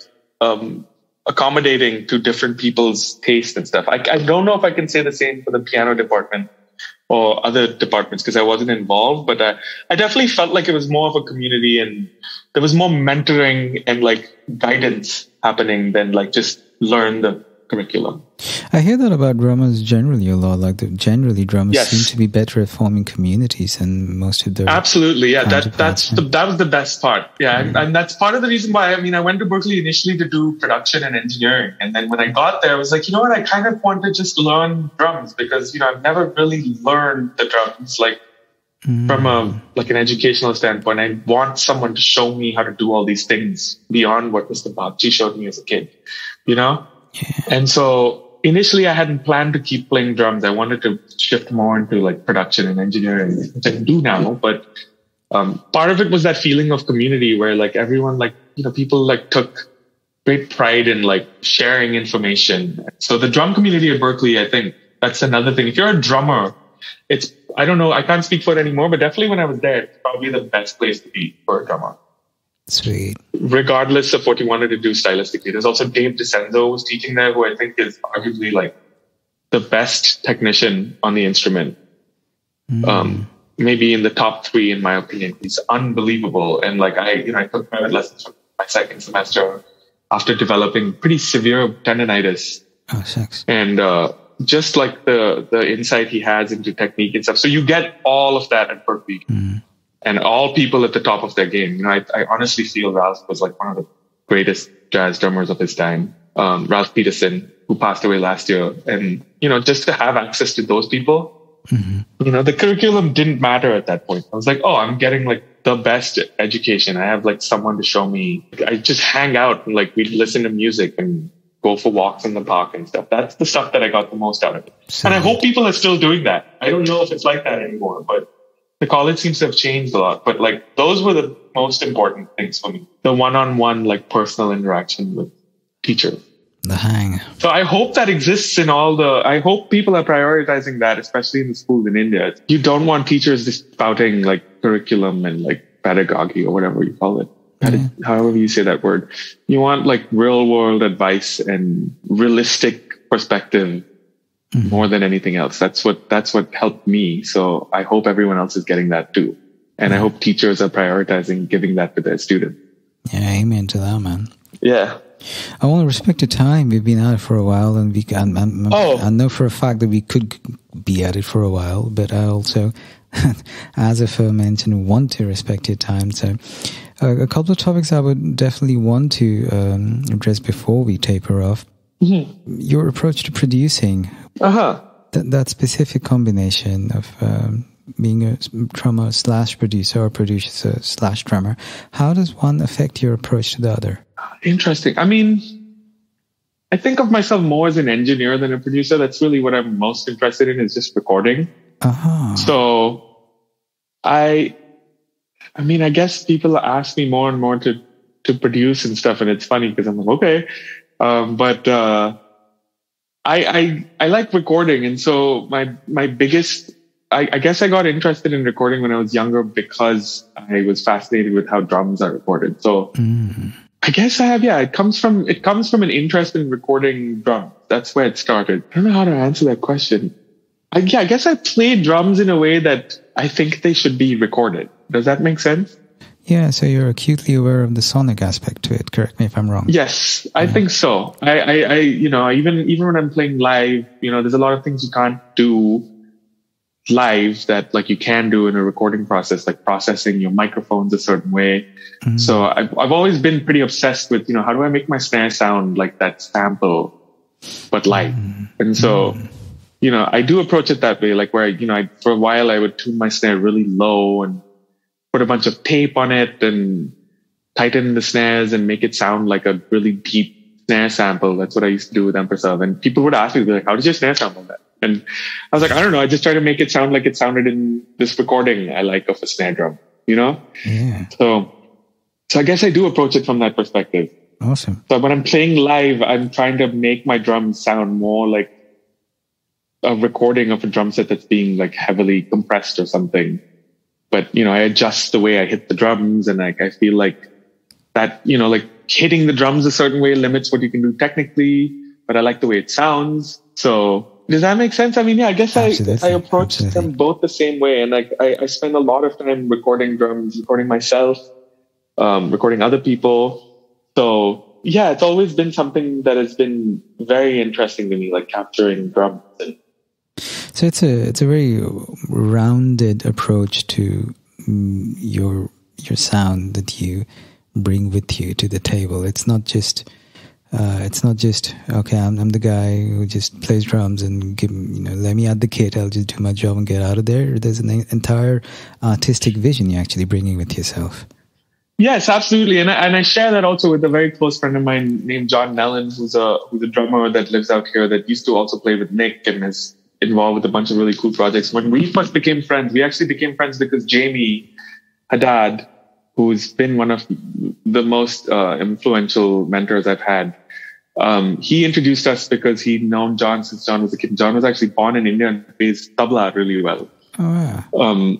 accommodating to different people's taste and stuff. I don't know if I can say the same for the piano department or other departments because I wasn't involved, but I definitely felt like it was more of a community and there was more mentoring and like guidance happening than like just learn the curriculum. I hear that about drummers generally a lot. Like generally drummers seem to be better at forming communities than most of their absolutely that was the best part. And that's part of the reason why I went to Berklee initially to do production and engineering, and then when I got there I was like, I kind of want to just learn drums because I've never really learned the drums like from an educational standpoint. I want someone to show me how to do all these things beyond what Mr. Babji showed me as a kid, And so initially I hadn't planned to keep playing drums. I wanted to shift more into like production and engineering, which I do now. But part of it was that feeling of community where like everyone, like, people like took great pride in like sharing information. So the drum community at Berklee, I think that's another thing. If you're a drummer, I don't know, I can't speak for it anymore, but definitely when I was there, it's probably the best place to be for a drummer. Sweet. Regardless of what you wanted to do stylistically. There's also Dave DeCenzo who's teaching there, who I think is arguably like the best technician on the instrument. Maybe in the top 3 in my opinion. He's unbelievable. And like I took private lessons from my second semester after developing pretty severe tendonitis. Oh, shucks. And just like the insight he has into technique and stuff. So you get all of that at Berklee. And all people at the top of their game. I honestly feel Ralph was like one of the greatest jazz drummers of his time. Ralph Peterson, who passed away last year. And, just to have access to those people, the curriculum didn't matter at that point. I was like, oh, I'm getting like the best education. I have like someone to show me. I just hang out and like we'd listen to music and go for walks in the park and stuff. That's the stuff that I got the most out of it. And I hope people are still doing that. I don't know if it's like that anymore, but the college seems to have changed a lot, but like those were the most important things for me. The one-on-one, like personal interaction with teachers. The hang. So I hope that exists in I hope people are prioritizing that, especially in the schools in India. You don't want teachers just spouting like curriculum and like pedagogy or whatever you call it. However you say that word. You want like real world advice and realistic perspective more than anything else. That's what helped me. So I hope everyone else is getting that too. And I hope teachers are prioritizing giving that to their students. Yeah, amen to that, man. Yeah. I want to respect the time. We've been at it for a while, and I know for a fact that we could be at it for a while, but I also, as a firm mentioned, want to respect your time. So a couple of topics I would definitely want to address before we taper off. Your approach to producing. That specific combination of being a drummer / producer or producer / drummer. How does one affect your approach to the other? Interesting. I think of myself more as an engineer than a producer. That's really what I'm most interested in, is just recording. So I guess people ask me more and more to produce and stuff, and it's funny because I'm like, okay. But I like recording. And so my biggest, I guess I got interested in recording when I was younger because I was fascinated with how drums are recorded. So I guess it comes from an interest in recording drums. That's where it started. I don't know how to answer that question. I guess I play drums in a way that I think they should be recorded. Does that make sense? Yeah, so you're acutely aware of the sonic aspect to it. Correct me if I'm wrong. Yes, I think so. I even when I'm playing live, there's a lot of things you can't do live that like you can do in a recording process, like processing your microphones a certain way. So I've always been pretty obsessed with, how do I make my snare sound like that sample, but live? And so, I do approach it that way, like where, for a while I would tune my snare really low and put a bunch of tape on it and tighten the snares and make it sound like a really deep snare sample. That's what I used to do with Empress. And people would ask me, like, how does your snare sound like that? And I was like, I don't know. I just try to make it sound like it sounded in this recording I like of a snare drum, Yeah. So I guess I do approach it from that perspective. Awesome. So when I'm playing live, I'm trying to make my drums sound more like a recording of a drum set that's being like heavily compressed or something. But, I adjust the way I hit the drums, and like, I feel like that, like hitting the drums a certain way limits what you can do technically, but I like the way it sounds. So does that make sense? I mean, yeah, I guess I approach them both the same way. And like, I spend a lot of time recording drums, recording myself, recording other people. So yeah, it's always been something that has been very interesting to me, like capturing drums. So it's a very rounded approach to your sound that you bring with you to the table. It's not just okay, I'm the guy who just plays drums and let me add the kit, I'll just do my job and get out of there. There's an entire artistic vision you're actually bringing with yourself. Yes, absolutely. And I share that also with a very close friend of mine named John Nellen, who's a drummer that lives out here that used to also play with Nick and is involved with a bunch of really cool projects. When we first became friends, we actually became friends because Jamie Haddad, who's been one of the most influential mentors I've had, he introduced us because he'd known John since John was a kid. John was actually born in India and plays tabla really well. Oh, yeah.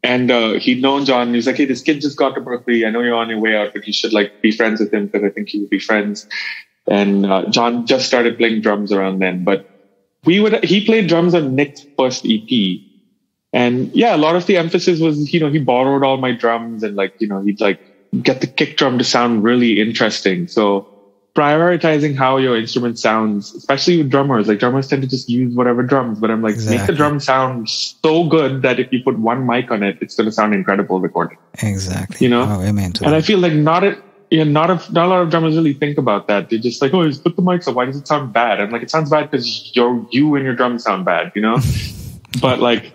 And he'd known John. He was like, hey, this kid just got to Berklee. I know you're on your way out, but you should like be friends with him because I think you would be friends. And John just started playing drums around then. But he played drums on Nick's first EP. And yeah, a lot of the emphasis was, he borrowed all my drums and like, he'd like get the kick drum to sound really interesting. So prioritizing how your instrument sounds, especially with drummers, like drummers tend to just use whatever drums, but I'm like, make the drum sound so good that if you put one mic on it, it's going to sound incredible recorded. Exactly. Oh, amen to that. And I feel like not a lot of drummers really think about that. They're just like, oh, just put the mics up. Why does it sound bad? I'm like, it sounds bad because you and your drums sound bad, But like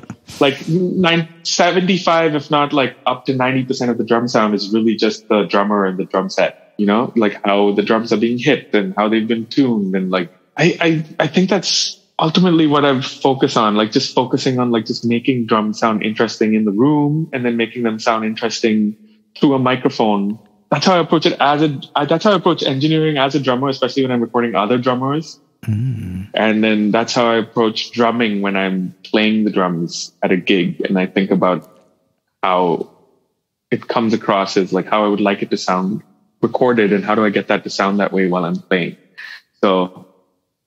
75, if not like up to 90% of the drum sound is really just the drummer and the drum set. Like how the drums are being hit and how they've been tuned. And like, I think that's ultimately what I've focused on, like just focusing on like just making drums sound interesting in the room and then making them sound interesting through a microphone. That's how I approach it that's how I approach engineering as a drummer, especially when I'm recording other drummers. And then that's how I approach drumming when I'm playing the drums at a gig. And I think about how it comes across as like how I would like it to sound recorded and how do I get that to sound that way while I'm playing. So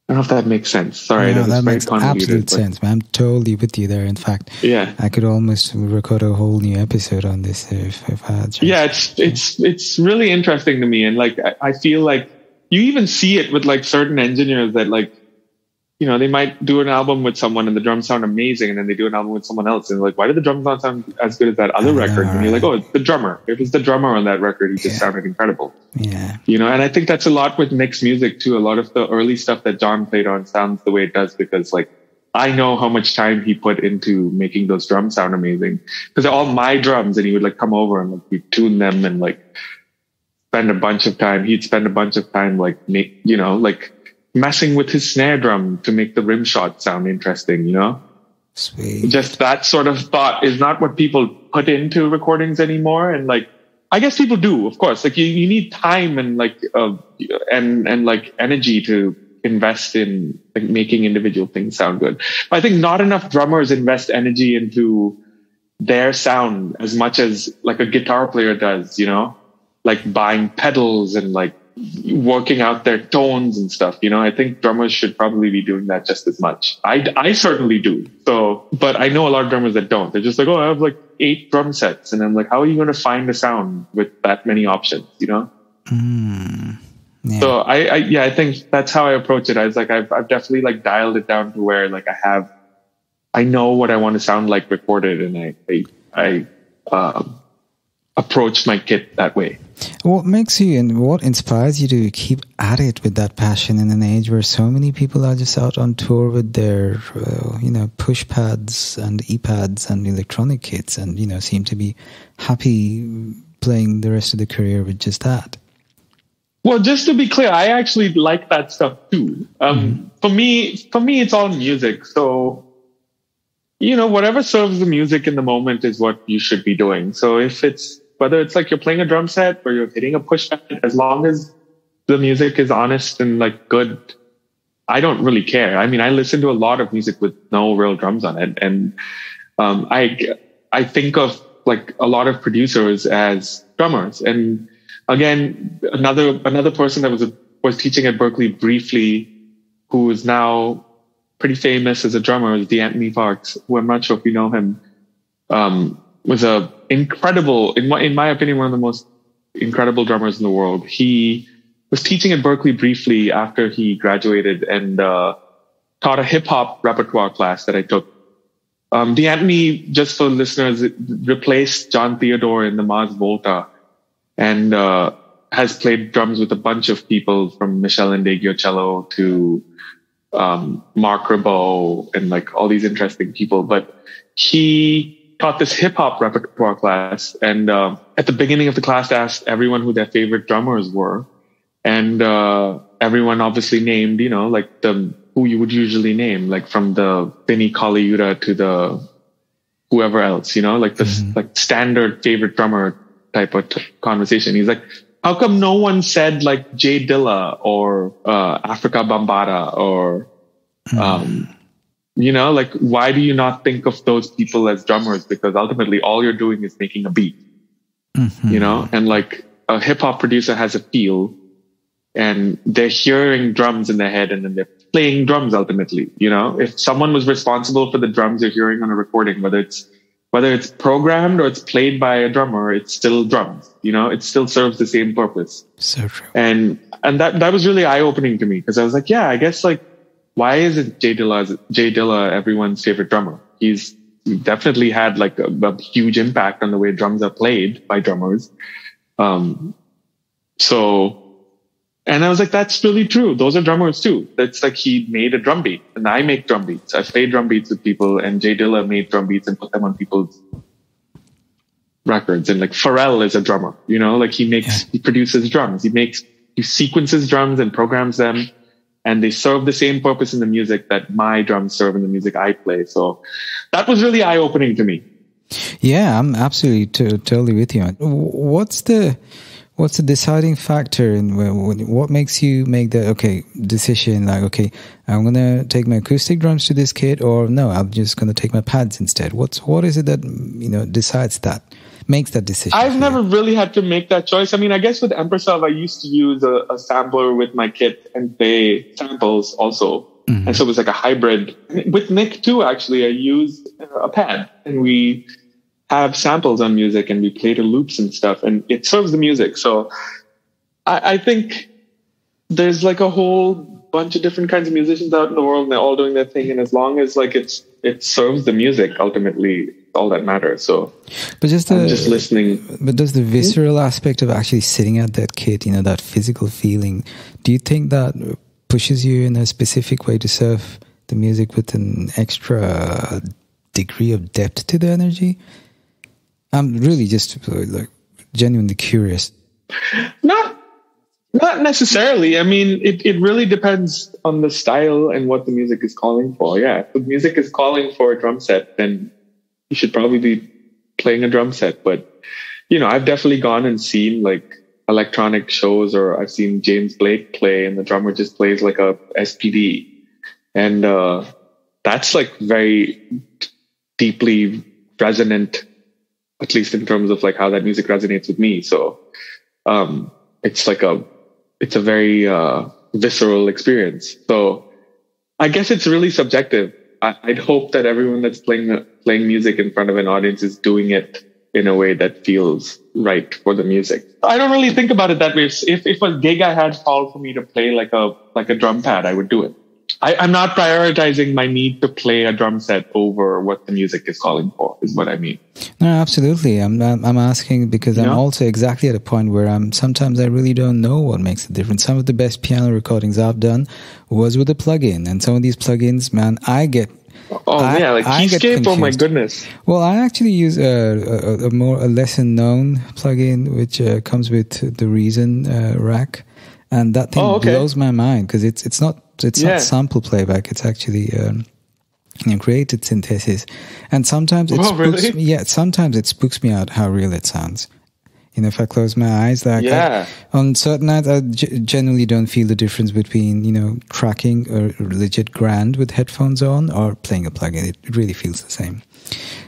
I don't know if that makes sense. Sorry, that makes absolute sense, man. I'm totally with you there. In fact, yeah, I could almost record a whole new episode on this if I had. Yeah, it's really interesting to me, and like I feel like you even see it with like certain engineers that like, they might do an album with someone and the drums sound amazing, and then they do an album with someone else and like, why did the drums not sound as good as that other record? And you're like, oh, it's the drummer. It was the drummer on that record. He just sounded incredible. Yeah. And I think that's a lot with Nick's music too. A lot of the early stuff that John played on sounds the way it does because like I know how much time he put into making those drums sound amazing because they're all my drums, and he would like come over and like we'd tune them and like spend a bunch of time. He'd spend a bunch of time like like messing with his snare drum to make the rim shot sound interesting, Sweet. Just that sort of thought is not what people put into recordings anymore. And like, I guess people do, of course, like you need time and like, and like energy to invest in like making individual things sound good. But I think not enough drummers invest energy into their sound as much as like a guitar player does, like buying pedals and like working out their tones and stuff. I think drummers should probably be doing that just as much. I certainly do. So, but I know a lot of drummers that don't. They're just like, oh, I have like 8 drum sets. And I'm like, how are you going to find a sound with that many options, Yeah. So I think that's how I approach it. I was like, I've definitely like dialed it down to where like I know what I want to sound like recorded, and I approach my kit that way. What makes you and what inspires you to keep at it with that passion in an age where so many people are just out on tour with their, push pads and e-pads and electronic kits and, seem to be happy playing the rest of the career with just that? Well, just to be clear, I actually like that stuff too. For me, it's all music. So, whatever serves the music in the moment is what you should be doing. So whether it's like you're playing a drum set or you're hitting a push pad, as long as the music is honest and like good, I don't really care. I mean, I listen to a lot of music with no real drums on it. And, I think of like a lot of producers as drummers. And again, another person that was teaching at Berklee briefly, who is now pretty famous as a drummer, is D'Anthony Parks, who I'm not sure if you know him, was a incredible, in my opinion, one of the most incredible drummers in the world. He was teaching at Berklee briefly after he graduated and taught a hip hop repertoire class that I took. D'Anthony, just for listeners, replaced John Theodore in the Mars Volta, and has played drums with a bunch of people from Michel Ndegeocello to Mark Ribot and like all these interesting people. But he taught this hip hop repertoire class, and at the beginning of the class asked everyone who their favorite drummers were, and everyone obviously named, like who you would usually name, like from the Vinnie Colaiuta to the whoever else, like this like standard favorite drummer type of conversation. He's like, how come no one said like Jay Dilla or Africa Bambaataa or like, why do you not think of those people as drummers? Because ultimately all you're doing is making a beat, and like a hip hop producer has a feel and they're hearing drums in their head and then they're playing drums ultimately. If someone was responsible for the drums you're hearing on a recording, whether it's programmed or it's played by a drummer, it's still drums, it still serves the same purpose. So true. And that was really eye opening to me, because I was like, yeah, I guess like, why isn't Jay Dilla everyone's favorite drummer? He's definitely had like a huge impact on the way drums are played by drummers. And I was like, that's really true. Those are drummers too. That's like, he made a drum beat and I make drum beats. I played drum beats with people, and Jay Dilla made drum beats and put them on people's records. And like Pharrell is a drummer, like he produces drums. He sequences drums and programs them, and they serve the same purpose in the music that my drums serve in the music I play. So that was really eye opening to me. Yeah, I'm absolutely totally with you. What's the deciding factor in what makes you make the decision? Like, okay, I'm gonna take my acoustic drums to this kit, or no, I'm just gonna take my pads instead. What is it that decides that, makes that decision? I've never really had to make that choice. I mean, I guess with Empress, I used to use a sampler with my kit and play samples also, and so it was like a hybrid. With Nick too, actually, I used a pad, and we have samples on music and we play to loops and stuff, and it serves the music. So I think there's like a whole bunch of different kinds of musicians out in the world, and they're all doing their thing. And as long as like it serves the music, ultimately all that matters. So but just listening. But does the visceral aspect of actually sitting at that kit, that physical feeling, do you think that pushes you in a specific way to serve the music with an extra degree of depth to the energy? I'm really just like genuinely curious. Not necessarily. I mean, it really depends on the style and what the music is calling for. Yeah, if the music is calling for a drum set, then you should probably be playing a drum set. But, I've definitely gone and seen like electronic shows, or I've seen James Blake play and the drummer just plays like a SPD. And that's like very deeply resonant, at least in terms of like how that music resonates with me. So it's a very visceral experience. So I guess it's really subjective. I'd hope that everyone that's playing music in front of an audience is doing it in a way that feels right for the music. I don't really think about it that way. If a gig I had called for me to play like a drum pad, I would do it. I'm not prioritizing my need to play a drum set over what the music is calling for, is what I mean. No, absolutely. I'm asking because I'm also exactly at a point where sometimes I really don't know what makes a difference. Some of the best piano recordings I've done was with a plugin, and some of these plugins, man, like Keyscape. Oh my goodness. Well, I actually use a lesser known plugin which comes with the Reason rack, and that thing blows my mind because it's not sample playback. It's actually created synthesis, and sometimes sometimes it spooks me out how real it sounds. If I close my eyes, on certain nights, I generally don't feel the difference between tracking a legit grand with headphones on or playing a plugin. It really feels the same.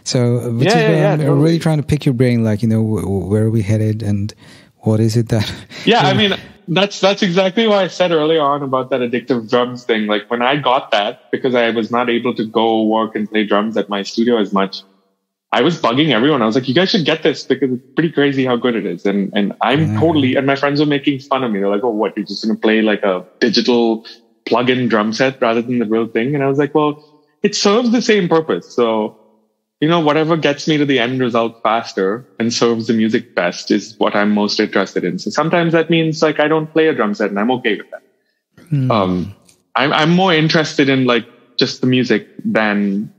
So, I'm really trying to pick your brain, where are we headed and what is it that? Yeah, I mean. That's exactly why I said earlier on about that addictive drums thing. Like when I got that, because I was not able to go work and play drums at my studio as much, I was bugging everyone. I was like, you guys should get this because it's pretty crazy how good it is. And I'm totally, and my friends were making fun of me. They're like, oh, what? You're just going to play like a digital plug-in drum set rather than the real thing? And I was like, well, it serves the same purpose. So, whatever gets me to the end result faster and serves the music best is what I'm most interested in. So sometimes that means I don't play a drum set and I'm okay with that. I'm more interested in just the music than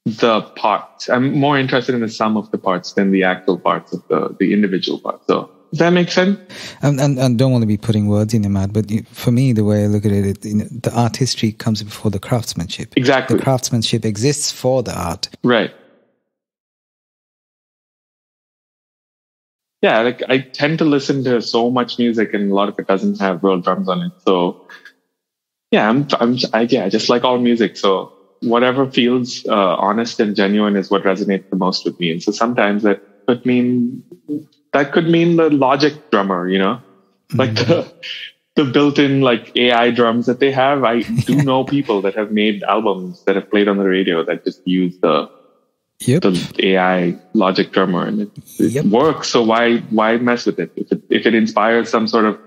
the parts. I'm more interested in the sum of the parts than the actual parts of the individual parts. So does that make sense? And don't want to be putting words in your mouth, but for me, the way I look at it, the artistry comes before the craftsmanship. Exactly. The craftsmanship exists for the art. Right. Yeah, I tend to listen to so much music, and a lot of it doesn't have real drums on it. So, yeah, I just like all music. So, whatever feels honest and genuine is what resonates the most with me. And so, sometimes that could mean the Logic drummer, like the built-in AI drums that they have. I do know people that have made albums that have played on the radio that just use the AI Logic drummer, and it works. So why mess with it? If it inspires some sort of,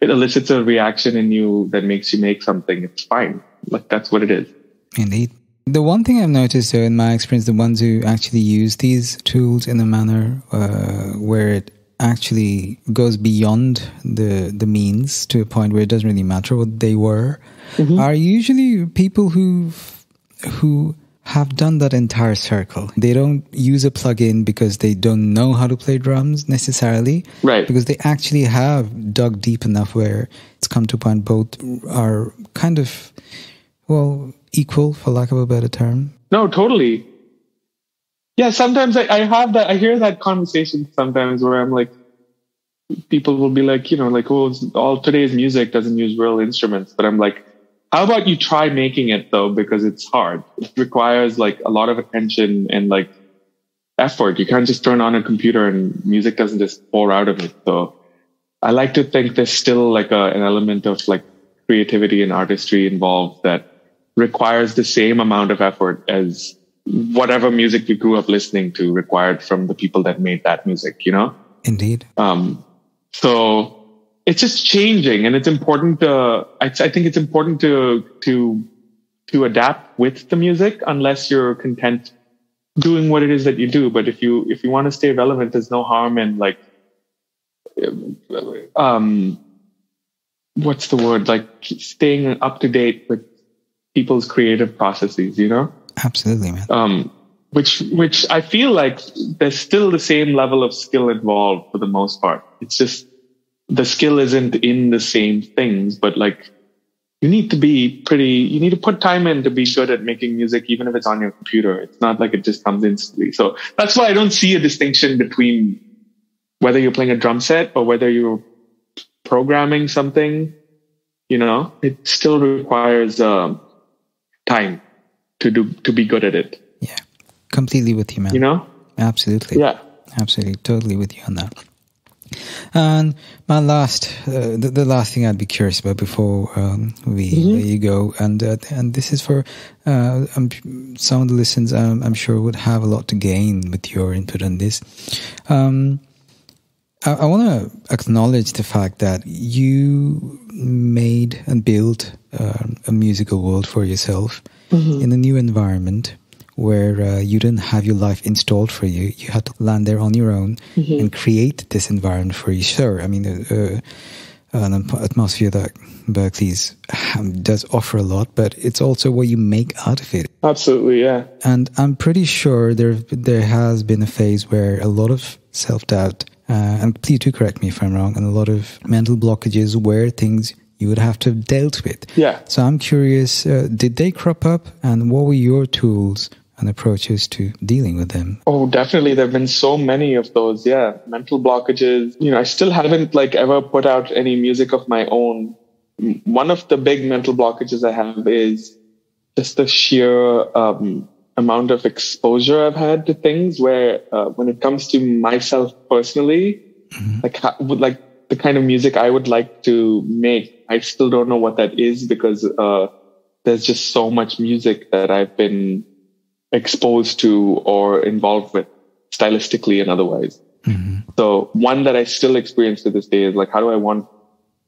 it elicits a reaction in you that makes you make something, it's fine. That's what it is. Indeed. The one thing I've noticed, though, in my experience, the ones who actually use these tools in a manner where it actually goes beyond the means to a point where it doesn't really matter what they were, are usually people who have done that entire circle. They don't use a plugin because they don't know how to play drums necessarily. Right. Because they actually have dug deep enough where it's come to a point both are kind of, equal, for lack of a better term. No, totally. Yeah, sometimes I hear that conversation sometimes where I'm like, people will be like, all today's music doesn't use real instruments. But I'm like, how about you try making it though? Because it's hard. It requires a lot of attention and effort. You can't just turn on a computer and music doesn't just pour out of it. So I like to think there's still an element of creativity and artistry involved that requires the same amount of effort as whatever music we grew up listening to required from the people that made that music, Indeed. So it's just changing, and it's important to, I think it's important to adapt with the music unless you're content doing what it is that you do. But if you want to stay relevant, there's no harm in what's the word? Staying up to date with people's creative processes, Absolutely, man. Which I feel like there's still the same level of skill involved for the most part. It's just the skill isn't in the same things, but you need to put time in to be good at making music, even if it's on your computer. It's not like it just comes instantly. So that's why I don't see a distinction between whether you're playing a drum set or whether you're programming something, it still requires time to be good at it. Yeah, completely with you, man. Absolutely. Yeah, absolutely, totally with you on that. And my the last thing I'd be curious about before we let you go, and this is for some of the listeners. I'm sure would have a lot to gain with your input on this. I want to acknowledge the fact that you made and built a musical world for yourself in a new environment where you didn't have your life installed for you. You had to land there on your own and create this environment for you. Sure, I mean, an atmosphere that Berklee's does offer a lot, but it's also what you make out of it. Absolutely, yeah. And I'm pretty sure there has been a phase where a lot of self-doubt, and please do correct me if I'm wrong, and a lot of mental blockages were things you would have to have dealt with. Yeah. So I'm curious, did they crop up, and what were your tools and approaches to dealing with them? Oh, definitely. There have been so many of those. Yeah. Mental blockages. I still haven't ever put out any music of my own. One of the big mental blockages I have is just the sheer amount of exposure I've had to things where when it comes to myself personally, the kind of music I would like to make, I still don't know what that is because there's just so much music that I've been exposed to or involved with stylistically and otherwise. So one that I still experience to this day is how do I want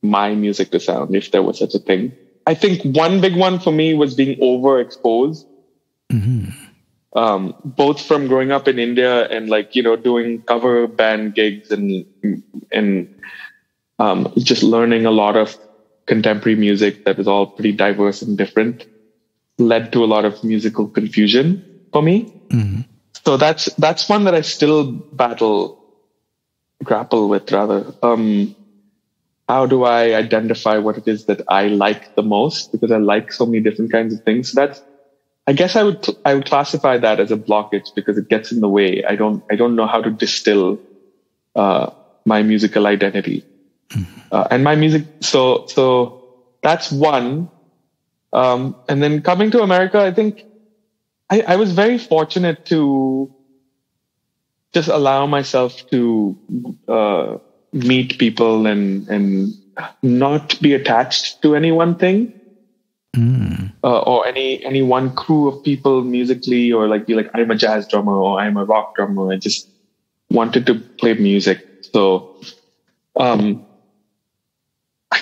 my music to sound if there was such a thing? I think one big one for me was being overexposed, both from growing up in India and doing cover band gigs and just learning a lot of contemporary music that is all pretty diverse and different, led to a lot of musical confusion for me. So that's one that I still grapple with rather. How do I identify what it is that I like the most? Because I like so many different kinds of things. I guess I would classify that as a blockage because it gets in the way. I don't know how to distill my musical identity and my music. So that's one. And then coming to America, I think I was very fortunate to just allow myself to meet people and not be attached to any one thing or any one crew of people musically, or be I'm a jazz drummer or I'm a rock drummer. I just wanted to play music. So I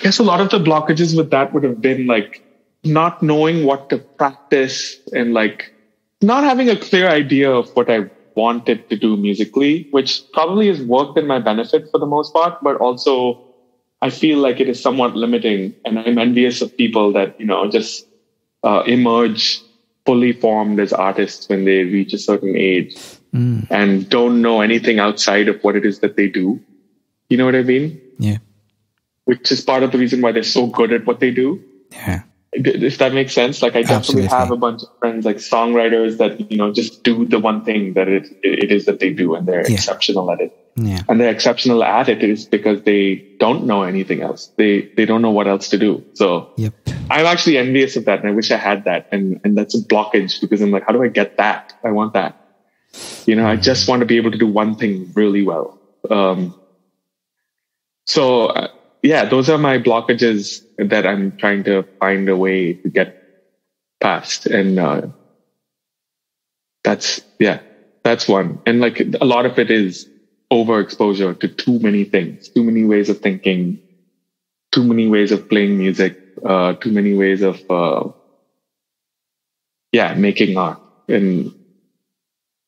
guess a lot of the blockages with that would have been not knowing what to practice and not having a clear idea of what I wanted to do musically, which probably has worked in my benefit for the most part, but also I feel like it is somewhat limiting, and I'm envious of people that, just emerge fully formed as artists when they reach a certain age and don't know anything outside of what it is that they do. You know what I mean? Yeah. Which is part of the reason why they're so good at what they do. Yeah. If that makes sense. I definitely have a bunch of friends, songwriters that, just do the one thing that it is that they do, and they're exceptional at it. Yeah. And they're exceptional at it is because they don't know anything else. They don't know what else to do. So I'm actually envious of that, and I wish I had that. And that's a blockage because I'm how do I get that? I want that. I just want to be able to do one thing really well. Those are my blockages that I'm trying to find a way to get past. And that's one. And a lot of it is overexposure to too many things, too many ways of thinking, too many ways of playing music, too many ways of making art. And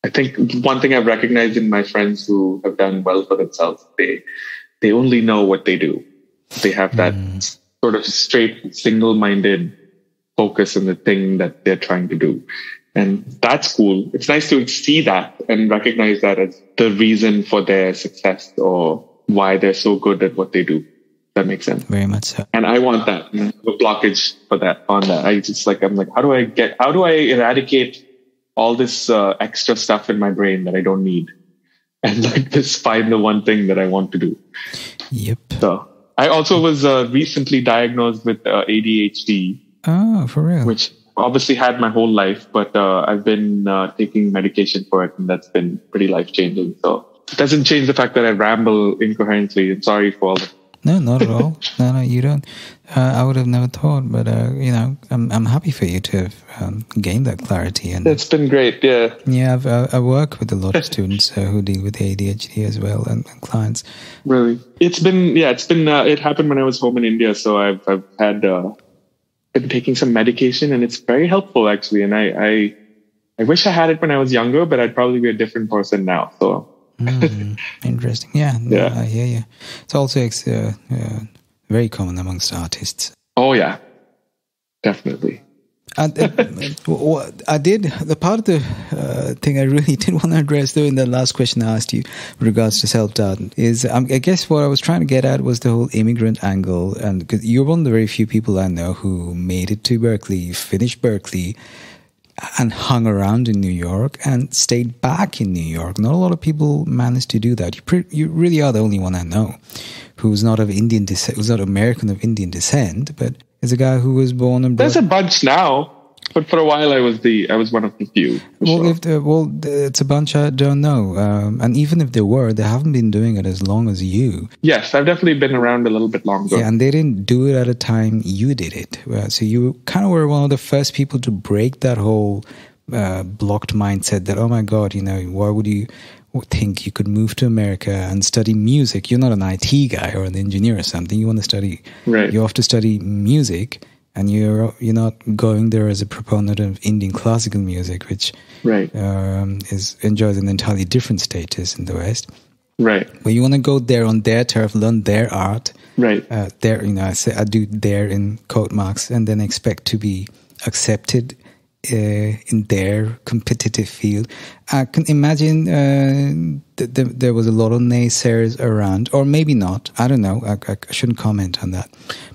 I think one thing I've recognized in my friends who have done well for themselves, they only know what they do. They have that sort of straight, single-minded focus on the thing that they're trying to do. And that's cool. It's nice to see that and recognize that as the reason for their success or why they're so good at what they do. That makes sense. Very much so. And I want that. And I have a blockage for that, on that. I'm how do I eradicate all this extra stuff in my brain that I don't need? And just find the one thing that I want to do. Yep. So I also was recently diagnosed with ADHD. Oh, for real? Which obviously had my whole life, but I've been taking medication for it, and that's been pretty life-changing. So it doesn't change the fact that I ramble incoherently. I'm sorry for all the No, not at all. No, you don't. I would have never thought, but I'm happy for you to have gained that clarity. And it's been great. Yeah. Yeah, I work with a lot of students who deal with ADHD as well, and clients. Really, it happened when I was home in India, so I've had been taking some medication, and it's very helpful actually. And I wish I had it when I was younger, but I'd probably be a different person now. So. Interesting. Yeah, I hear you. It's also very common amongst artists. Oh yeah, definitely. And I did the part of the thing I really did want to address, though, in the last question I asked you with regards to self-doubt, is I guess what I was trying to get at was the whole immigrant angle, and because you're one of the very few people I know who made it to Berklee, finished Berklee, and hung around in New York and stayed back in New York. Not a lot of people managed to do that. You really are the only one I know who's not of Indian descent, who's not American of Indian descent, but is a guy who was born and brought. There's a bunch now, but for a while I was one of the few. Well, it's a bunch I don't know, and even if they were, they haven't been doing it as long as you. Yes, I've definitely been around a little bit longer. Yeah, and they didn't do it at a time you did it. So you kind of were one of the first people to break that whole blocked mindset that, oh my God, why would you think you could move to America and study music? You're not an IT guy or an engineer or something. You want to study, right? You have to study music. And you're not going there as a proponent of Indian classical music, which enjoys an entirely different status in the West. Right. But you want to go there on their turf, learn their art. Right. I do their in quote marks, and then expect to be accepted in their competitive field. I can imagine there was a lot of naysayers around, or maybe not. I don't know. I shouldn't comment on that,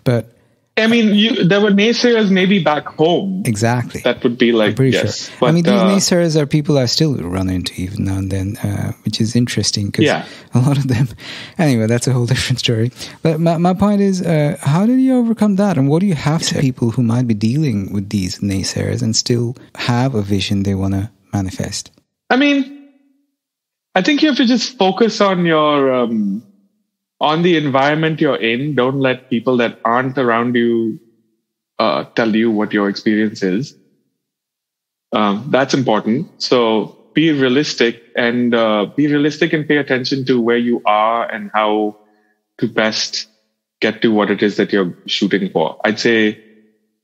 but. I mean, there were naysayers maybe back home. Exactly. That would be like, yes. Sure. But, these naysayers are people I still run into even now and then, which is interesting because a lot of them... Anyway, that's a whole different story. But my point is, how did you overcome that? And what do you have to people who might be dealing with these naysayers and still have a vision they want to manifest? I mean, I think you have to just focus on your... on the environment you're in. Don't let people that aren't around you tell you what your experience is. That's important. So be realistic and pay attention to where you are and how to best get to what it is that you're shooting for. I'd say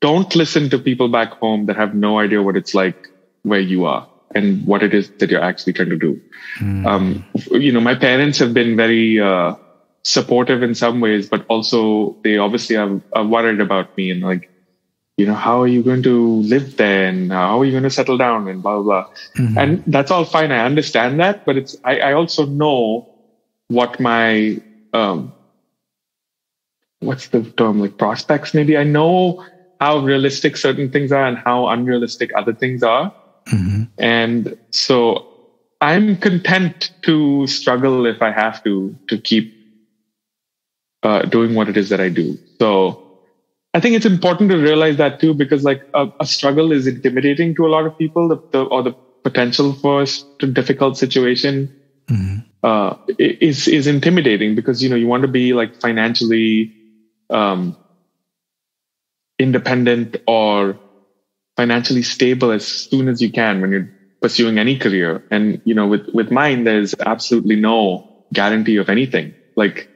don't listen to people back home that have no idea what it's like where you are and what it is that you're actually trying to do. My parents have been very... supportive in some ways, but also they obviously are worried about me and like, how are you going to live there and how are you going to settle down and blah, blah, blah. Mm-hmm. And that's all fine. I understand that, but I also know what my, what's the term, like prospects maybe. I know how realistic certain things are and how unrealistic other things are. Mm-hmm. And so I'm content to struggle if I have to keep doing what it is that I do. So I think it's important to realize that too, because like a struggle is intimidating to a lot of people, or the potential for a difficult situation is intimidating because, you want to be like financially independent or financially stable as soon as you can when you're pursuing any career. And, with mine, there's absolutely no guarantee of anything. Like,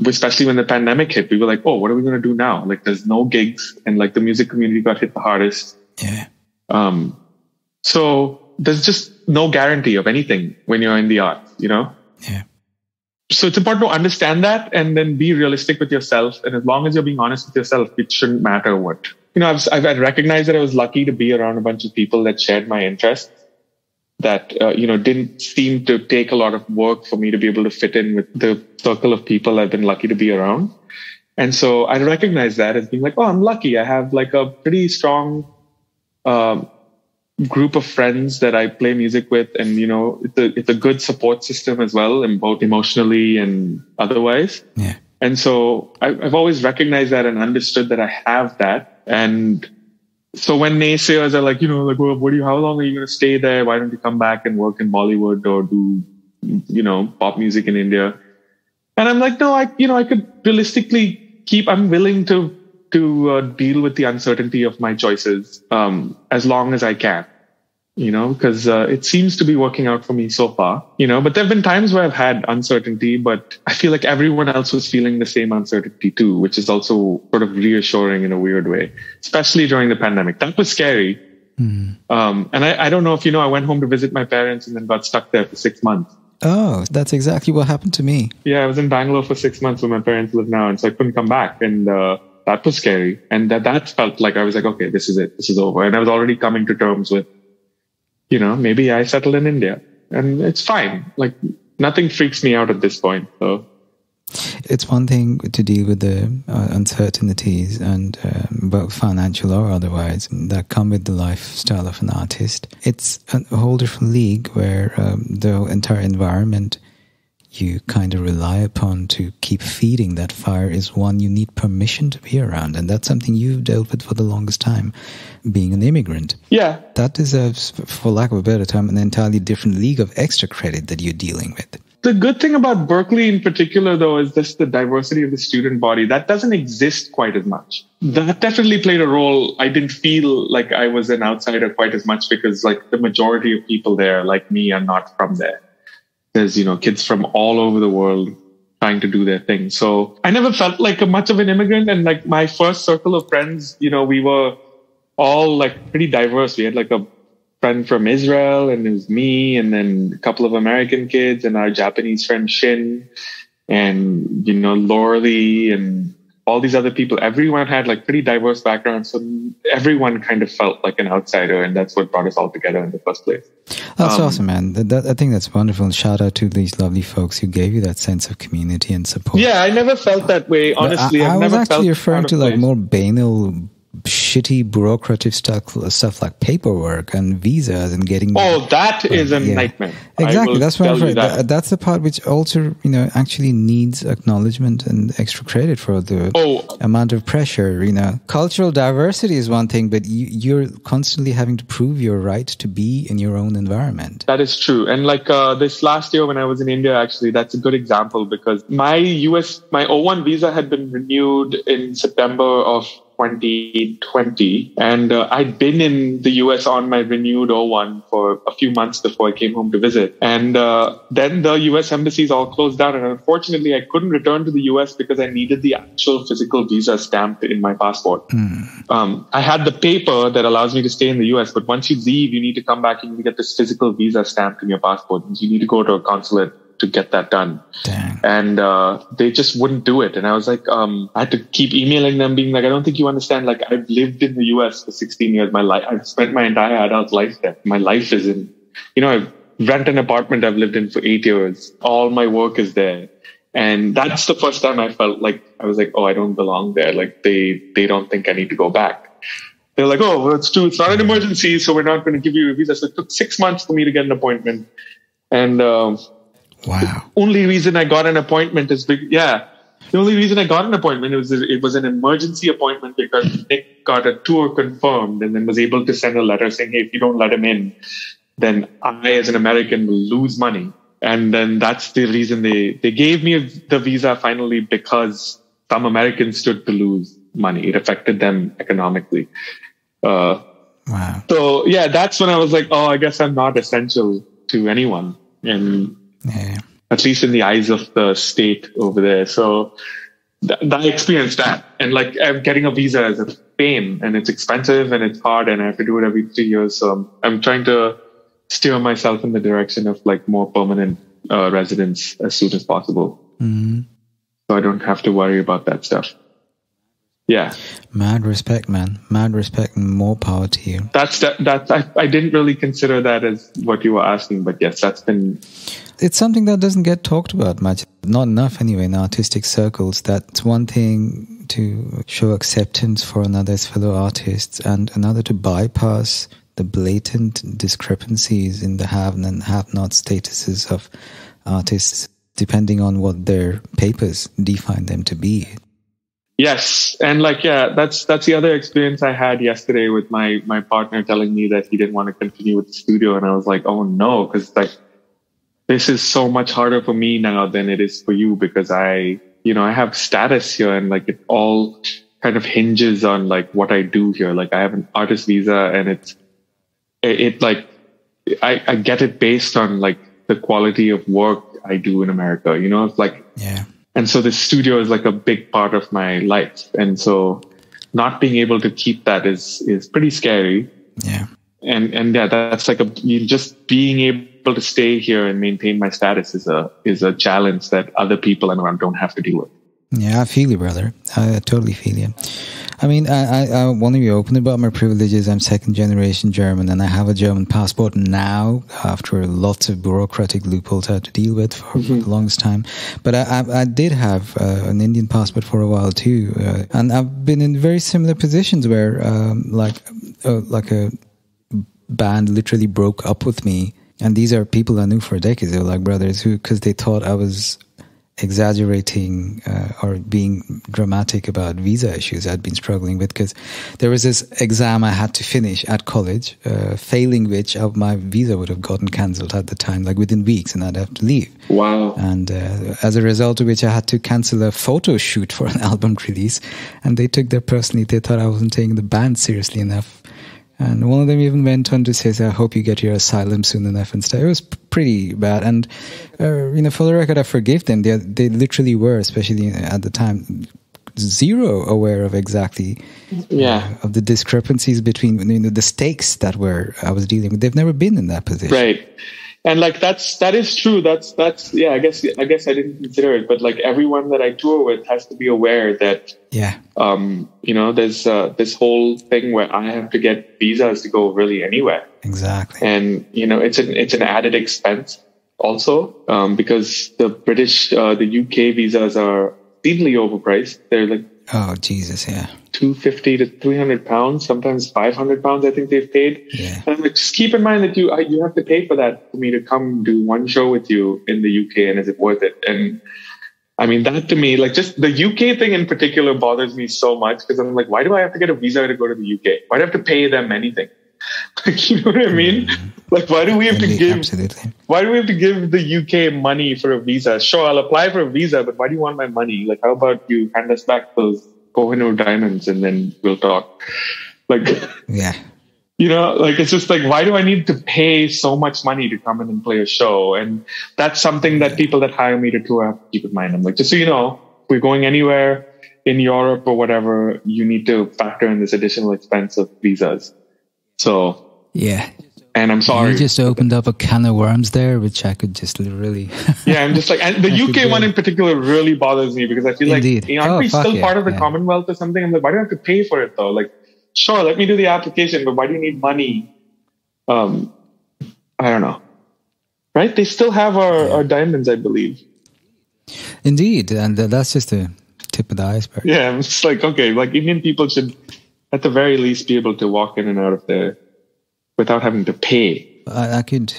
especially when the pandemic hit, we were like, oh, what are we going to do now? Like, there's no gigs, and like the music community got hit the hardest. Yeah. So there's just no guarantee of anything when you're in the arts, Yeah. So it's important to understand that and then be realistic with yourself. And as long as you're being honest with yourself, it shouldn't matter what. I've recognized that I was lucky to be around a bunch of people that shared my interests. That, didn't seem to take a lot of work for me to be able to fit in with the circle of people I've been lucky to be around. And so I recognize that as being like, oh, I'm lucky. I have like a pretty strong group of friends that I play music with. And, it's a good support system as well, and both emotionally and otherwise. Yeah. And so I've always recognized that and understood that I have that. And so when naysayers are like, well, how long are you going to stay there? Why don't you come back and work in Bollywood or do, pop music in India? And I'm like, no, I could realistically I'm willing to deal with the uncertainty of my choices, as long as I can, because it seems to be working out for me so far, but there have been times where I've had uncertainty, but I feel like everyone else was feeling the same uncertainty too, which is also sort of reassuring in a weird way, especially during the pandemic. That was scary. And I don't know if I went home to visit my parents and then got stuck there for 6 months. Oh, that's exactly what happened to me. Yeah, I was in Bangalore for 6 months where my parents live now, and so I couldn't come back. And that was scary. And that felt like I was like, okay, this is it. This is over. And I was already coming to terms with, maybe I settle in India. And it's fine. Like, nothing freaks me out at this point. So it's one thing to deal with the uncertainties, and both financial or otherwise, that come with the lifestyle of an artist. It's a whole different league where the entire environment you kind of rely upon to keep feeding that fire is one you need permission to be around. And that's something you've dealt with for the longest time, being an immigrant. Yeah. That deserves, for lack of a better term, an entirely different league of extra credit that you're dealing with. The good thing about Berklee in particular, though, is just the diversity of the student body. That doesn't exist quite as much. That definitely played a role. I didn't feel like I was an outsider quite as much because, like, the majority of people there, like me, are not from there. There's, kids from all over the world trying to do their thing. So I never felt like much of an immigrant. And like my first circle of friends, we were all like pretty diverse. We had like a friend from Israel, and it was me, and then a couple of American kids, and our Japanese friend Shin, and Lorley, and all these other people. Everyone had like pretty diverse backgrounds, so everyone kind of felt like an outsider, and that's what brought us all together in the first place. That's awesome, man. I think that's wonderful. And shout out to these lovely folks who gave you that sense of community and support. Yeah, I never felt that way, honestly. I was actually referring to like place. more banal, shitty bureaucrative stuff like paperwork and visas and getting. Oh, that is a nightmare. Exactly. That's what I'm afraid. That's the part which also, actually needs acknowledgement and extra credit for the amount of pressure. Cultural diversity is one thing, but you're constantly having to prove your right to be in your own environment. That is true. And like this last year when I was in India, actually, that's a good example because my O1 visa had been renewed in September of 2020, and I'd been in the US on my renewed O1 for a few months before I came home to visit. And then the US embassies all closed down, and unfortunately I couldn't return to the US because I needed the actual physical visa stamped in my passport. I had the paper that allows me to stay in the US, but once you leave, you need to come back and you get this physical visa stamped in your passport. And you need to go to a consulate to get that done. Dang. And they just wouldn't do it. And I was like, I had to keep emailing them being like, I don't think you understand. Like, I've lived in the US for 16 years. I've spent my entire adult life there. My life is in, I rent an apartment I've lived in for 8 years. All my work is there. And that's the first time I felt like, I was like, oh, I don't belong there. Like they don't think I need to go back. They're like, oh, well, it's not an emergency, so we're not going to give you a visa. So it took 6 months for me to get an appointment. And, wow. The only reason I got an appointment is the only reason I got an appointment it was an emergency appointment because Nick got a tour confirmed and then was able to send a letter saying, hey, if you don't let him in, then I, as an American, will lose money. And then that's the reason they gave me the visa finally, because some Americans stood to lose money. It affected them economically. Wow. So yeah, that's when I was like, oh, I guess I'm not essential to anyone. And at least in the eyes of the state over there. So I experienced that. And like, I'm getting a visa is a pain, and it's expensive and it's hard, and I have to do it every 3 years. So I'm trying to steer myself in the direction of like more permanent residence as soon as possible. Mm-hmm. So I don't have to worry about that stuff. Yeah. Mad respect, man. Mad respect, and more power to you. I didn't really consider that as what you were asking, but yes, that's been... It's something that doesn't get talked about much. Not enough anyway in artistic circles. That's one thing to show acceptance for another's fellow artists, and another to bypass the blatant discrepancies in the have and have-not statuses of artists, depending on what their papers define them to be. Yes. And like, yeah, that's the other experience I had yesterday with my partner telling me that he didn't want to continue with the studio. And I was like, oh no, because like this is so much harder for me now than it is for you, because I have status here, and like it all kind of hinges on like what I do here. Like I have an artist visa, and it like I get it based on like the quality of work I do in America. It's like, yeah. And so the studio is like a big part of my life, and so not being able to keep that is pretty scary. Yeah. And yeah, that's like just being able to stay here and maintain my status is a challenge that other people around don't have to deal with. Yeah, I feel you, brother. I totally feel you. I mean, I want to be open about my privileges. I'm second generation German, and I have a German passport now after lots of bureaucratic loopholes I had to deal with for the longest time. But I did have an Indian passport for a while too, and I've been in very similar positions where like a band literally broke up with me, and these are people I knew for decades. They were like brothers because they thought I was exaggerating or being dramatic about visa issues I'd been struggling with, because there was this exam I had to finish at college, failing which my visa would have gotten cancelled at the time, like within weeks, and I'd have to leave. Wow. And as a result of which I had to cancel a photo shoot for an album release, and they took that personally. They thought I wasn't taking the band seriously enough. And one of them even went on to say, I hope you get your asylum soon enough and stuff. It was pretty bad. And, for the record, I forgive them. They literally were, especially at the time, zero aware of exactly of the discrepancies between the stakes that I was dealing with. They've never been in that position. Right. And like that is true. That's I guess I didn't consider it, but like everyone that I tour with has to be aware that there's this whole thing where I have to get visas to go really anywhere. Exactly. And it's an added expense also, because the British the UK visas are steeply overpriced. They're like, oh Jesus, yeah, £250 to £300, sometimes £500. I think they've paid. Yeah. And I'm like, just keep in mind that you have to pay for that for me to come do one show with you in the UK, and is it worth it? And I mean, that to me, like just the UK thing in particular bothers me so much, because I'm like, why do I have to get a visa to go to the UK? Why do I have to pay them anything? Like, you know what I mean? Like, why do we have to give? Absolutely. Why do we have to give the UK money for a visa? Sure, I'll apply for a visa, but why do you want my money? Like, how about you hand us back those Cohen diamonds and then we'll talk? Like, yeah. Like, it's just like, why do I need to pay so much money to come in and play a show? And that's something that people that hire me to tour have to keep in mind. I'm like, just so you know, if we're going anywhere in Europe or whatever, you need to factor in this additional expense of visas. So, yeah. And I'm sorry. You just opened up a can of worms there, which I could just literally... Yeah, I'm just like... And the UK one in particular really bothers me, because I feel Indeed. like, aren't we still part of the Commonwealth or something? I'm like, why do I have to pay for it though? Like, sure, let me do the application, but why do you need money? I don't know. Right? They still have our diamonds, I believe. Indeed, and that's just the tip of the iceberg. Yeah, I'm just like, okay, like Indian people should, at the very least, be able to walk in and out of there without having to pay. I could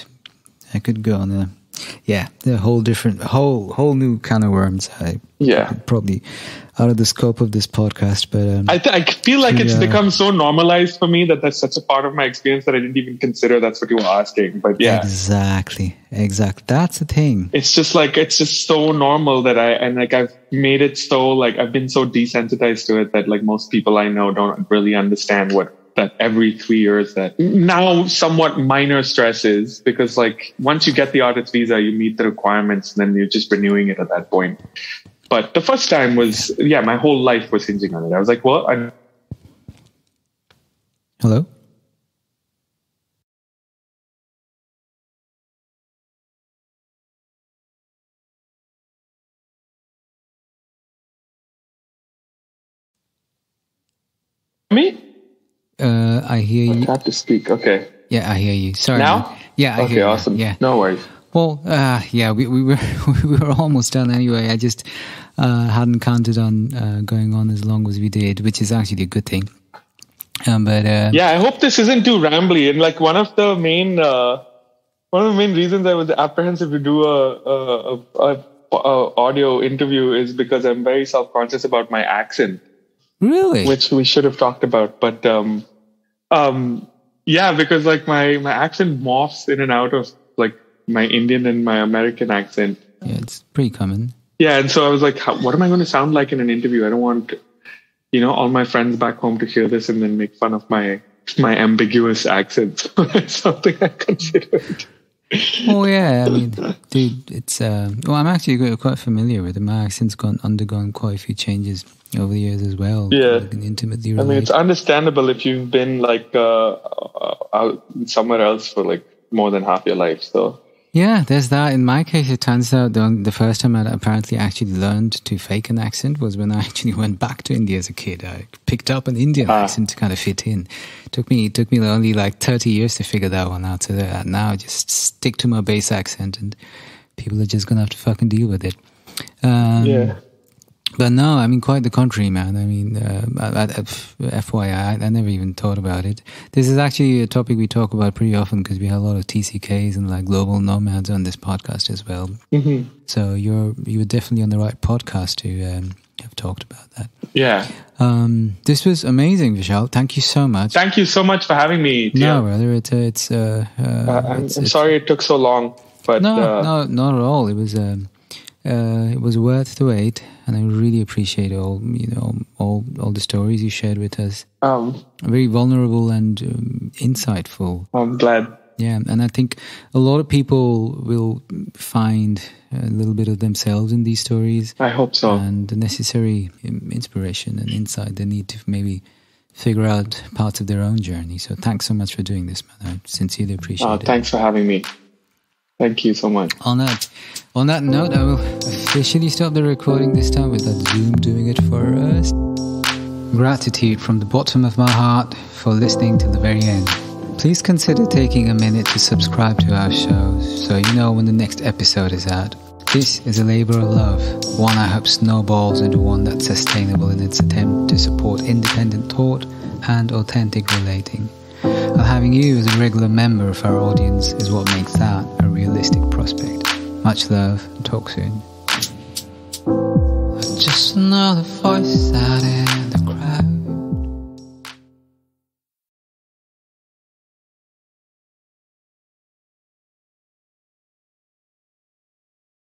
go on the whole new can of worms. Probably out of the scope of this podcast, but I feel like it's become so normalized for me that that's such a part of my experience that I didn't even consider that's what you were asking. But yeah, exactly. That's the thing. It's just so normal that I've made it so, like, I've been so desensitized to it that like most people I know don't really understand what that every 3 years that now somewhat minor stress is, because like once you get the artist visa, you meet the requirements and then you're just renewing it at that point. But the first time was, my whole life was hinging on it. I was like, well, hello? Me? I hear you. I have to speak. Okay. Yeah, I hear you. Sorry. Now? Man. Yeah, I hear you. Okay, awesome. Yeah. No worries. Well, we were almost done anyway. I just hadn't counted on going on as long as we did, which is actually a good thing. I hope this isn't too rambly. And like one of the main reasons I was apprehensive to do a audio interview is because I'm very self-conscious about my accent. Really? Which we should have talked about, but because like my accent morphs in and out of like Indian and my American accent. Yeah, it's pretty common. Yeah, and so I was like, what am I going to sound like in an interview? I don't want, all my friends back home to hear this and then make fun of my ambiguous accent. So it's something I considered. Oh yeah, I mean, dude, it's I'm actually quite familiar with it. My accent's undergone quite a few changes over the years as well. Yeah, I can intimately relate. I mean, it's understandable if you've been like out somewhere else for like more than half your life. So yeah, there's that. In my case, it turns out the first time I apparently actually learned to fake an accent was when I actually went back to India as a kid. I picked up an Indian accent to kind of fit in. It took me only like 30 years to figure that one out. So that now I just stick to my base accent, and people are just gonna have to fucking deal with it. Yeah. But no, I mean, quite the contrary, man. I mean, FYI, I never even thought about it. This is actually a topic we talk about pretty often because we have a lot of TCKs and like global nomads on this podcast as well. Mm-hmm. So you were definitely on the right podcast to have talked about that. Yeah. This was amazing, Vishal. Thank you so much. Thank you so much for having me, Tia. No, brother, I'm sorry it took so long, but no, not at all. It was worth the wait, and I really appreciate all the stories you shared with us. Very vulnerable and insightful. I'm glad. Yeah, and I think a lot of people will find a little bit of themselves in these stories. I hope so. And the necessary inspiration and insight they need to maybe figure out parts of their own journey. So thanks so much for doing this, man. I sincerely appreciate it. Thanks for having me. Thank you so much. On that note, I will officially stop the recording this time with that Zoom doing it for us. Gratitude from the bottom of my heart for listening to the very end. Please consider taking a minute to subscribe to our show so you know when the next episode is out. This is a labor of love, one I hope snowballs into one that's sustainable in its attempt to support independent thought and authentic relating. While having you as a regular member of our audience is what makes that a realistic prospect. Much love, and talk soon. Just another voice out there.